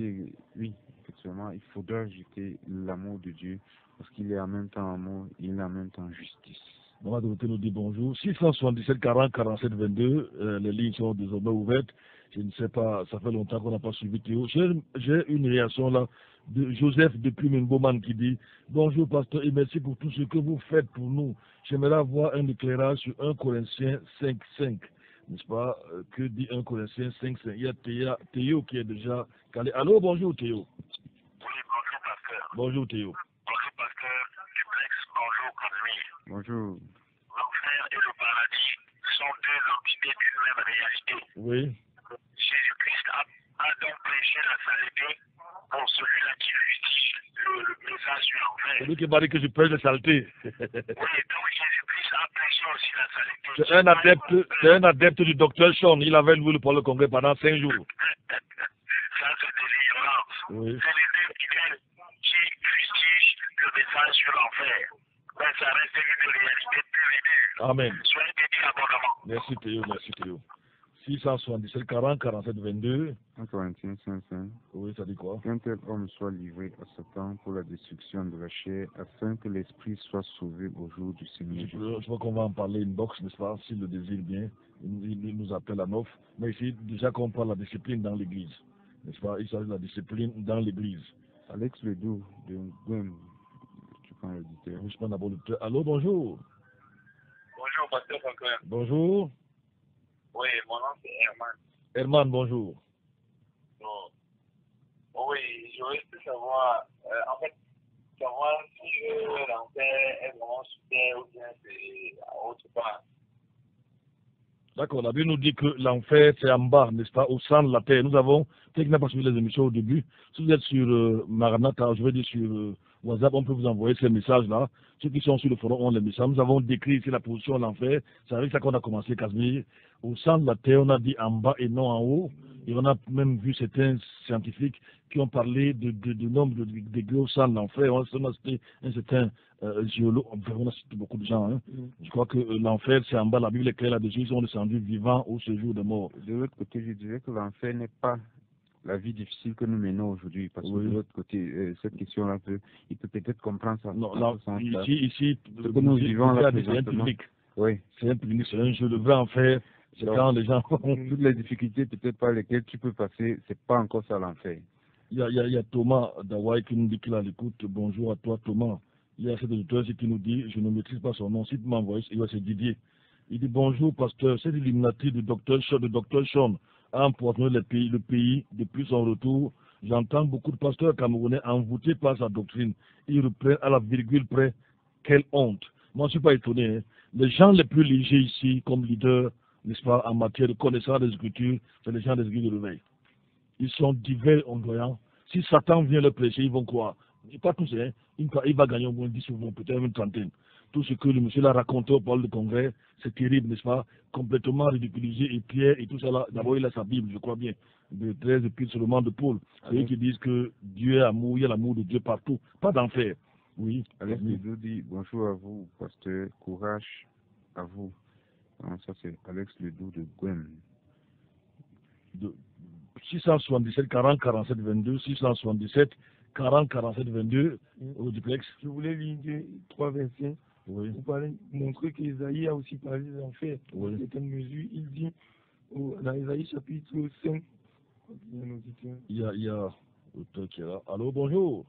Oui, effectivement, il faudra jeter l'amour de Dieu parce qu'il est en même temps amour, il est en même temps justice. Maman Dorothée nous dit bonjour. 677 40 47 22, les lignes sont désormais ouvertes. Je ne sais pas, ça fait longtemps qu'on n'a pas suivi Théo. J'ai une réaction là de Joseph depuis Mimboman qui dit bonjour pasteur et merci pour tout ce que vous faites pour nous. J'aimerais avoir un éclairage sur 1 Corinthiens 5.5. N'est-ce pas? Que dit 1 Corinthiens 5.5? Il y a Théo qui est déjà calé. Allô, bonjour Théo. Oui, bonjour pasteur. Bonjour Théo. Bonjour pasteur Duplex, bonjour Casimir. Bonjour. L'enfer et le paradis sont deux entités d'une même réalité. Oui. Jésus-Christ a donc prêché la saleté pour celui-là qui fustige le message sur l'enfer. C'est lui qui m'a dit que je prêche la saleté. Oui, donc Jésus-Christ a prêché aussi la saleté. C'est un adepte du docteur Sean. Il avait loué pour le congrès pendant 5 jours. Ça, c'est de l'ignorance. Oui. C'est les infidèles qui fustigent le message sur l'enfer. Mais ça reste une réalité pure et dure. Amen. Soyez bénis abondamment. Merci Théo, merci Théo. 677 40 47 22. 1 Corinthiens 5.5. Oui, ça dit quoi? Qu'un tel homme soit livré à Satan pour la destruction de la chair, afin que l'esprit soit sauvé au jour du Seigneur Jésus. Je crois qu'on va en parler inbox, n'est-ce pas? S'il le désire bien, il nous appelle à neuf. Mais ici, déjà qu'on parle de la discipline dans l'église, n'est-ce pas? Il s'agit de la discipline dans l'église. Alex Ledoux de Gwen, tu prends l'éditeur. Je prends d'abord le... Allô, bonjour. Bonjour, pasteur Franklin. Bonjour. Oui, mon nom c'est Herman. Herman, bonjour. Non. Oui, j'aurais pu savoir, en fait, savoir si l'enfer est vraiment sur terre ou bien c'est autre part. D'accord, la Bible nous dit que l'enfer, c'est en bas, n'est-ce pas, au centre de la terre. Nous avons, peut-être qu'il n'a pas suivi les émissions au début, si vous êtes sur Maranatha, je veux dire sur WhatsApp, on peut vous envoyer ces messages-là. Ceux qui sont sur le forum ont les messages. Nous avons décrit ici la position de l'enfer. C'est avec ça qu'on a commencé, Casimir. Au centre de la terre, on a dit en bas et non en haut. Et on a même vu certains scientifiques qui ont parlé de nombre de degrés au centre de l'enfer. On a cité un certain géologue, on a cité beaucoup de gens. Hein. Je crois que l'enfer, c'est en bas. La Bible est claire là-dessus. Ils sont descendus vivants au séjour des morts. De l'autre côté, je dirais que l'enfer n'est pas la vie difficile que nous menons aujourd'hui. Parce que de l'autre côté, cette question-là, il peut peut-être comprendre ça. Non, là, ici, ce que nous vivons là, c'est un public. Oui. C'est un public, c'est un jeu. Le vrai enfer, c'est quand les gens... Toutes les difficultés peut-être par lesquelles tu peux passer, c'est pas encore ça l'enfer. Il y a Thomas d'Hawaï qui nous dit qu'il a l'écoute. Bonjour à toi, Thomas. Il y a cet auditeur qui nous dit, je ne maîtrise pas son nom, si tu m'envoies, c'est Didier. Il dit bonjour, pasteur, cette illuminati du docteur Sean a empoisonné le pays depuis son retour. J'entends beaucoup de pasteurs camerounais envoûtés par sa doctrine. Ils reprennent à la virgule près. Quelle honte. Moi, je ne suis pas étonné. Hein. Les gens les plus légers ici, comme leaders, n'est-ce pas, en matière de connaissance des Écritures, c'est les gens des églises de réveil. Ils sont divers ondoyants. Si Satan vient leur prêcher, ils vont croire. Pas tous, hein. Il va gagner au moins 10 ou peut-être une trentaine. Tout ce que le monsieur l'a raconté au parole de congrès, c'est terrible, n'est-ce pas? Complètement ridiculisé. Et Pierre et tout ça là, d'abord il a sa Bible, je crois bien. De 13 épîtres seulement de Paul. C'est eux qui disent que Dieu est amour, il y a l'amour de Dieu partout. Pas d'enfer. Oui. Alex Ledoux dit bonjour à vous, pasteur. Courage à vous. Non, ça c'est Alex Ledoux de Gwen. 677 40 47 22, 677 40 47 22 au duplex. Je voulais lire 3 versets. Oui. Pour montrer qu'Ésaïe a aussi parlé des enfers. Oui. Dans certaines mesures, il dit dans Ésaïe chapitre 5. Il y a l'auteur qui est là. Allô, bonjour.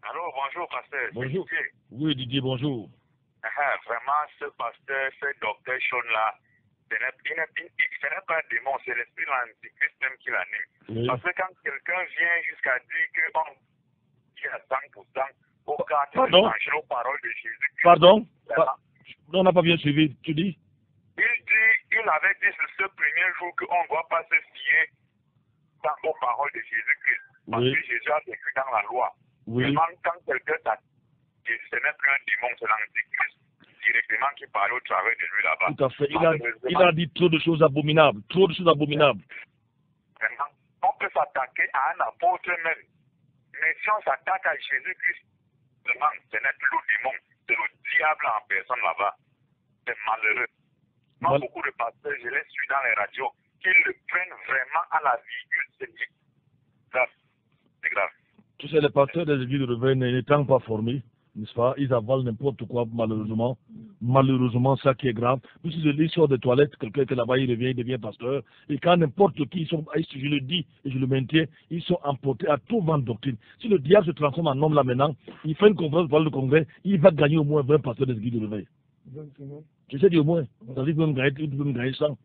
Allô, bonjour, pasteur. Bonjour. C'est Didier. Oui, Didier, bonjour. Vraiment, ce pasteur, ce docteur Sean-là, ce n'est pas un démon, c'est l'esprit de l'antichrist même qui l'anime. Oui. Parce que quand quelqu'un vient jusqu'à dire qu'on dit à 100%, au cas de Pardon? changer aux paroles de Jésus. Pardon? On n'a pas bien suivi, tu dis? Il avait dit ce premier jour qu'on ne doit pas se fier aux paroles de Jésus-Christ. Parce Oui. que Jésus a vécu dans la loi. Oui. Seulement quand quelqu'un t'a dit, ce n'est plus un démon, c'est l'antichrist directement qui parle au travers de lui là-bas. Tout à fait. Il a dit trop de choses abominables. Trop de choses abominables. Vraiment, on peut s'attaquer à un apôtre même. Mais si on s'attaque à Jésus-Christ, vraiment, ce n'est plus le démon, c'est le diable en personne là-bas. C'est malheureux. Moi, beaucoup de pasteurs, je les suis dans les radios, qu'ils le prennent vraiment à la virgule. C'est grave. C'est grave. Tu sais, les pasteurs des églises de réveil n'étant pas formés, n'est-ce pas, ils avalent n'importe quoi, malheureusement. Malheureusement, ça qui est grave. Puis si il sort des toilettes, quelqu'un était là-bas, il revient, il devient pasteur. Et quand n'importe qui, je le dis et je le maintiens, ils sont emportés à tout vent de doctrine. Si le diable se transforme en homme là maintenant, il fait une conférence pour le congrès, il va gagner au moins 20 pasteurs des églises de réveil. Je sais dire au moins, ça veut dire qu'il peut me gagner 100.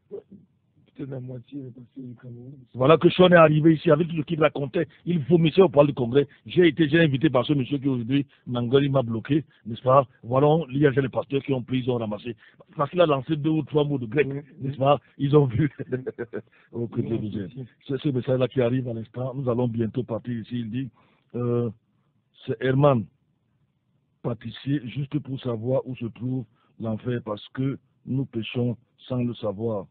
Peut-être la moitié est passée du Cameroun. Voilà que Sean est arrivé ici avec tout ce qu'il racontait. Il vomissait au parle du congrès. J'ai invité par ce monsieur qui aujourd'hui, Mangoli m'a bloqué, n'est-ce pas? Voilà, il y a les pasteurs qui ont pris, ils ont ramassé. Parce qu'il a lancé 2 ou 3 mots de grec, n'est-ce pas? Ils ont vu. C'est ce message-là qui arrive à l'instant. Nous allons bientôt partir ici. Il dit, c'est Herman, pâtissier, juste pour savoir où se trouve l'enfer, parce que nous péchons sans le savoir.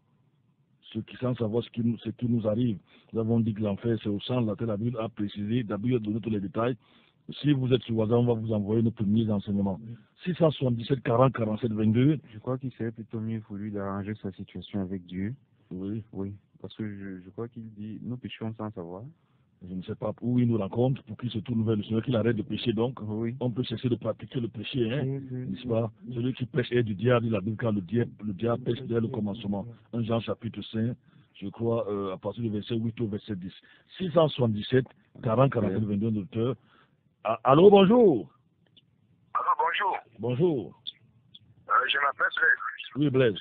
Sans savoir ce qui nous arrive. Nous avons dit que l'enfer, c'est au sang, la Bible a précisé, d'abord donné tous les détails. Si vous êtes sur WhatsApp, on va vous envoyer nos premiers enseignements. 677 40 47 22. Je crois qu'il serait plutôt mieux pour lui d'arranger sa situation avec Dieu. Oui. Oui, parce que je crois qu'il dit, nous péchons sans savoir. Je ne sais pas où il nous rencontre, pour qu'il se tourne vers le Seigneur, qu'il arrête de pécher. Donc, oui. On peut cesser de pratiquer le péché, hein, n'est-ce pas? Celui qui pêche est du diable, la Bible, car le diable pêche dès le commencement. 1 Jean chapitre 5, je crois, à partir du verset 8 au verset 10. 677 40 47 22, docteur. Allô, bonjour. Allô, bonjour. Bonjour. Je m'appelle Blaise. Oui, Blaise.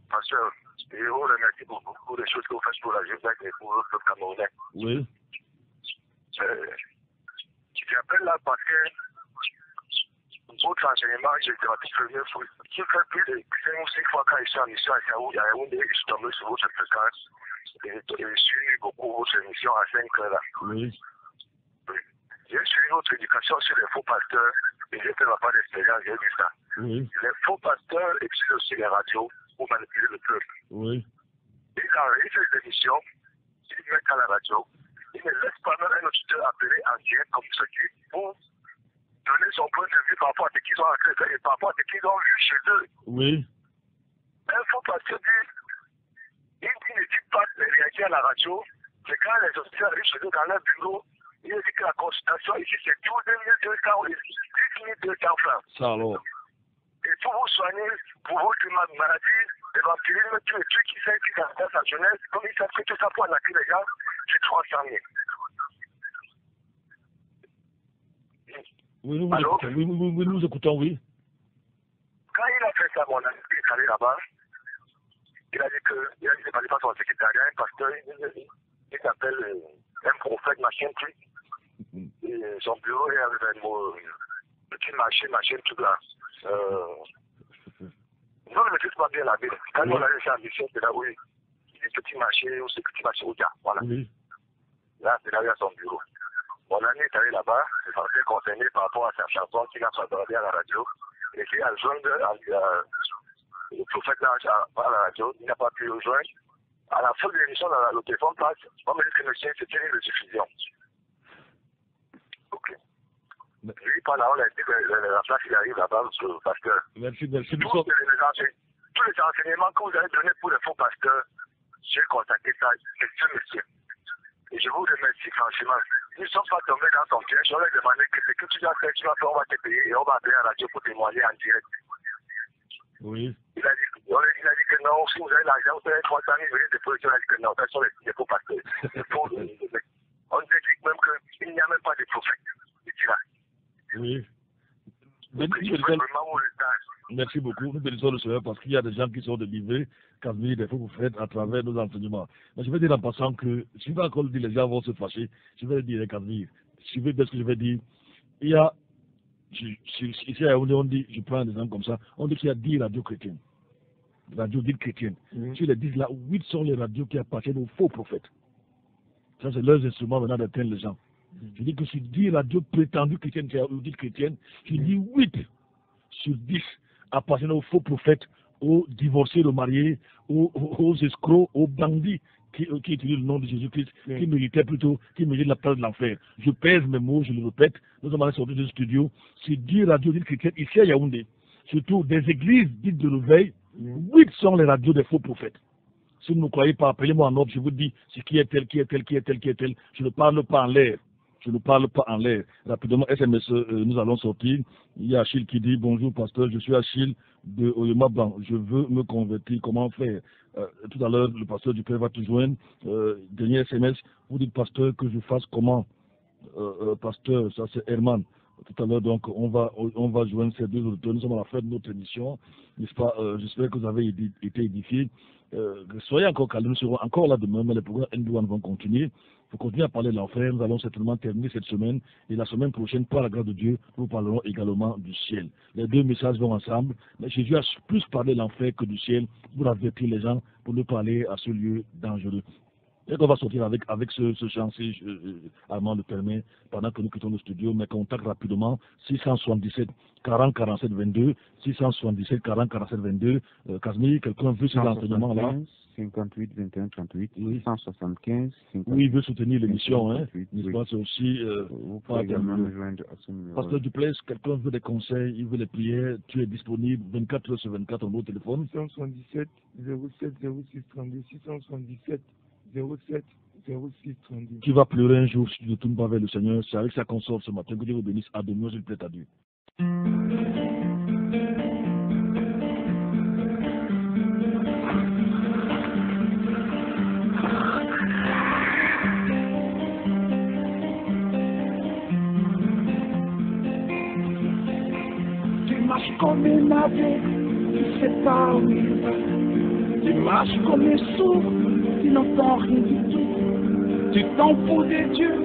Pasteur, je vous remercie pour beaucoup de choses que vous faites pour la jeunesse et pour le peuple camerounais. Oui. J'appelle là parce que votre enseignement, j'ai été la première fois. J'ai fait plus de 5 ou 6 fois quand je suis en mission à Yaoundé, je suis tombé sur votre fréquence et je suis beaucoup votre émission à 5 heures là. Oui. J'ai suivi votre éducation sur les faux pasteurs et j'ai fait ma part d'expérience, j'ai vu ça. Oui. Les faux pasteurs utilisent aussi les radios pour manipuler le peuple. Oui. Ils enregistrent les émissions, ils mettent à la radio, ils ne laissent pas même un auditeur appeler en direct comme ceci pour donner son point de vue par rapport à ce qu'ils ont fait et par rapport à ce qu'ils ont vu chez eux. Oui. Un faux pasteur dit, il ne dit pas de réagir à la radio, c'est quand les auditeurs arrivent chez eux dans leur bureau, il dit que la consultation ici c'est 12 200 et 10 200 francs. Ça alors. Et pour vous soigner, pour votre maladie, l'évangélisme, tous les trucs qui savent qui s'intéressent à la jeunesse, comme ils savent que tout ça pour attaquer les gens, c'est 300 000. Oui, nous vous écoutons. Oui, nous écoutons, oui. Quand il a fait ça, mon ami, il est allé là-bas, il a dit qu'il n'allait pas son secrétariat, un pasteur, il s'appelle un prophète, machin truc. Et son bureau est avec un mot, petit machin truc là. Non, ne maîtrise pas bien la ville. Quand on a laissé en mission, c'est là où il dit petit marché ou c'est petit marché au gars. Voilà. Oui. Là, c'est là où il y a son bureau. Mon ami est allé là-bas, il s'en fait concerné par rapport à sa chanson qu'il a sortie à la radio. Et puis, à joindre le prophète là, à la radio, il n'a pas pu le joindre. À la fin de l'émission, le téléphone passe, on me dit que le sien, c'était une rediffusion. Ok. Lui, par là, on a dit que la place, il arrive là-bas, parce que Merci. tous les enseignements que vous avez donnés pour les faux pasteurs, j'ai contacté ça, c'est ce monsieur. Et je vous remercie franchement. nous ne sommes pas tombés dans ton piège. On leur a demandé que ce que tu dois faire, tu vas faire, on va te payer et on va appeler à la radio pour témoigner en direct. Oui. Il a dit que non, si vous avez l'argent, vous avez 300 000, venez déposer. Il a dit que non, ce sont les faux pasteurs. On dit même qu'il n'y a même pas de prophète. Oui. Vraiment, merci beaucoup. Nous bénissons le Seigneur parce qu'il y a des gens qui sont délivrés, Casimir, des fois vous faites à travers nos enseignements. Mais je vais dire en passant que, si je vais encore le dire, les gens vont se fâcher. Je vais le dire, Casimir. Suivez bien ce que je vais dire. Il y a, ici à Yaoundé, on dit, je prends un exemple comme ça, on dit qu'il y a 10 radios chrétiennes. Radios dites chrétiennes. Sur les 10 là, 8 sont les radios qui appartiennent aux faux prophètes. Ça, c'est leurs instruments maintenant d'atteindre les gens. Je dis que sur 10 radios prétendues chrétiennes, ou dites chrétiennes, je dis 8 sur 10 appartiennent aux faux prophètes, aux divorcés, aux mariés, aux escrocs, aux bandits qui utilisent le nom de Jésus-Christ, qui méritaient plutôt, qui méritent la place de l'enfer. Je pèse mes mots, je le répète. Nous sommes allés sortir du studio. Sur 10 radios dites chrétiennes, ici à Yaoundé, surtout des églises dites de réveil, 8 sont les radios des faux prophètes. Si vous ne me croyez pas, appelez-moi en ordre, je vous dis ce qui est tel, qui est tel, qui est tel, qui est tel. Je ne parle pas en l'air. Je ne parle pas en l'air. Rapidement, SMS, nous allons sortir. Il y a Achille qui dit, bonjour pasteur, je suis Achille de Oyemaban. Je veux me convertir. Comment faire? Tout à l'heure, le pasteur du Père va te joindre. Dernier SMS, vous dites pasteur que je fasse comment? Pasteur, ça c'est Herman. Tout à l'heure, donc, on va joindre ces deux auditeurs. Nous sommes à la fin de notre émission. N'est-ce pas? J'espère que vous avez été édifiés. Soyez encore calmes, nous serons encore là demain, mais les programmes N1 vont continuer. Il faut continuer à parler de l'enfer. Nous allons certainement terminer cette semaine. Et la semaine prochaine, par la grâce de Dieu, nous parlerons également du ciel. Les deux messages vont ensemble. Mais Jésus a plus parlé de l'enfer que du ciel pour avertir les gens, pour ne pas aller à ce lieu dangereux. Et qu'on va sortir avec ce chant, si Armand le permet, pendant que nous quittons le studio, mais contacte rapidement 677 40 47 22, 677 40 47 22. Casimir, quelqu'un veut ces enseignements-là? 58 21 38, oui. 175 58. Oui, il veut soutenir l'émission, hein. Oui. C'est aussi vous pouvez également me joindre à ce numéro. Pasteur Duplessis, quelqu'un veut des conseils, il veut les prières, tu es disponible 24 heures sur 24 au téléphone. 677 07 06 32, 677 07 06 32. Tu vas pleurer un jour si tu ne tournes pas vers le Seigneur. C'est avec sa consort ce matin que Dieu vous bénisse. À demain, s'il plaît à Dieu. Tu marches comme une ave, tu sais pas où il va. Tu marches comme un sourd, tu n'entends rien du tout. Tu t'en fous des dieux,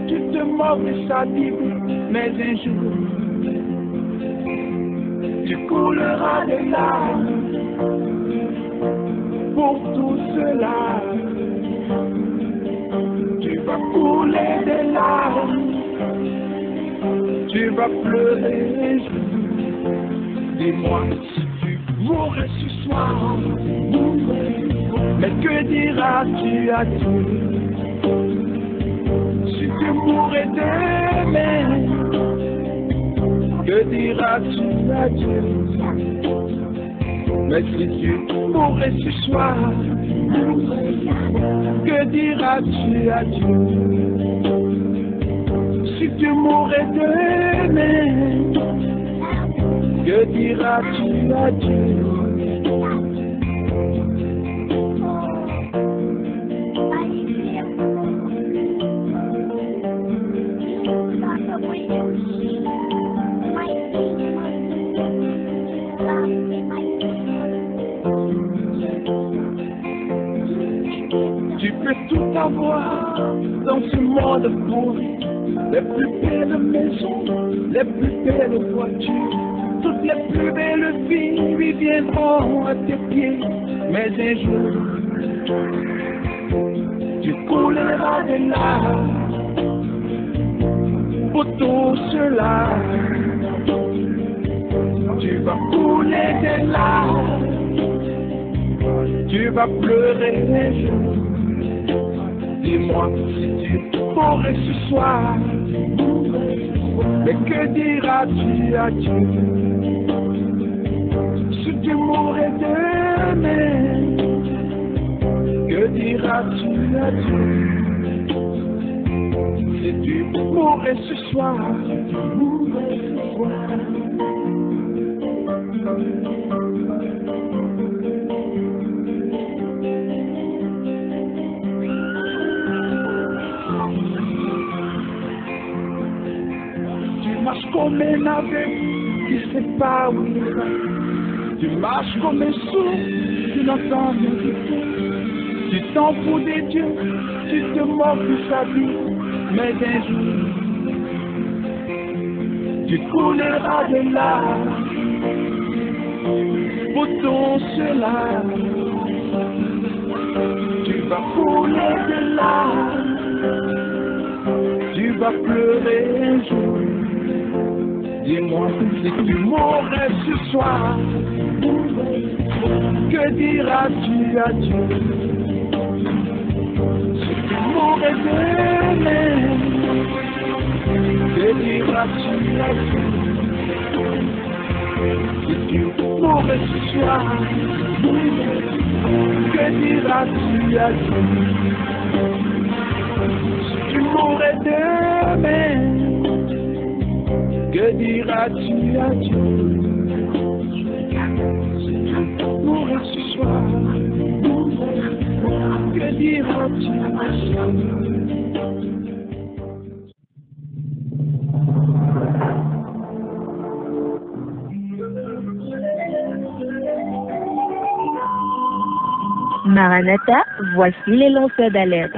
tu te mords de sa Bible, mais un jour, tu couleras des larmes pour tout cela. Tu vas couler des larmes, tu vas pleurer un jour. Dis-moi si tu mourrais ce soir, mais que diras-tu à Dieu? Si tu mourrais demain, que diras-tu à Dieu? Mais si tu mourrais ce soir, que diras-tu à Dieu? Si tu mourrais demain, que diras-tu à Dieu? Tu peux tout avoir dans ce monde pourri, les plus belles maisons, les plus belles voitures, toutes les plus belles filles lui viendront à tes pieds. Mais un jour, tu couleras des larmes pour tout cela. Tu vas couler des larmes, tu vas pleurer un jour. Dis-moi si tu mourrais ce soir, mais que diras-tu à Dieu? Si tu mourrais demain, que diras-tu à Dieu? Si tu mourrais ce soir, tu marches comme un aveugle qui ne sait pas où il va. Tu marches comme un sourd qui n'entend rien du tout. Tu t'en fous des dieux, tu te moques de sa vie, mais un jour tu couleras de larmes pour ton cela. Tu vas couler de larmes, tu vas pleurer un jour. Dis-moi si tu mourrais ce soir, que diras-tu à Dieu? Si tu mourrais demain, que diras-tu à Dieu? Si tu mourrais ce soir, que diras-tu à Dieu? Si tu mourrais demain, que diras-tu à Dieu? Si tu mourrais ce soir, que diras-tu à Dieu? Maranatha, voici les lanceurs d'alerte.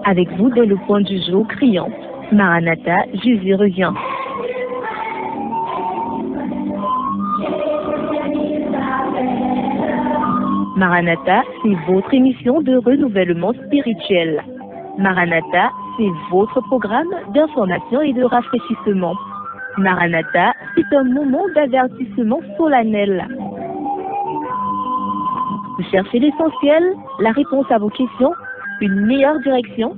Avec vous dès le point du jour criant, Maranatha, Jésus revient. Maranatha, c'est votre émission de renouvellement spirituel. Maranatha, c'est votre programme d'information et de rafraîchissement. Maranatha, c'est un moment d'avertissement solennel. Vous cherchez l'essentiel, la réponse à vos questions, une meilleure direction?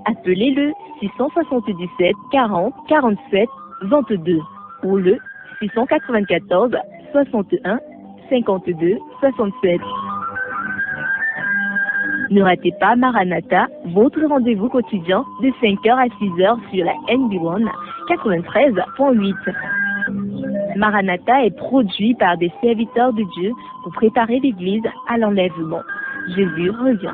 Appelez le 677 40 47 22 ou le 694 61 52 67. Ne ratez pas Maranatha, votre rendez-vous quotidien de 5h à 6h sur la NB1 93.8. Maranatha est produit par des serviteurs de Dieu pour préparer l'Église à l'enlèvement. Jésus revient.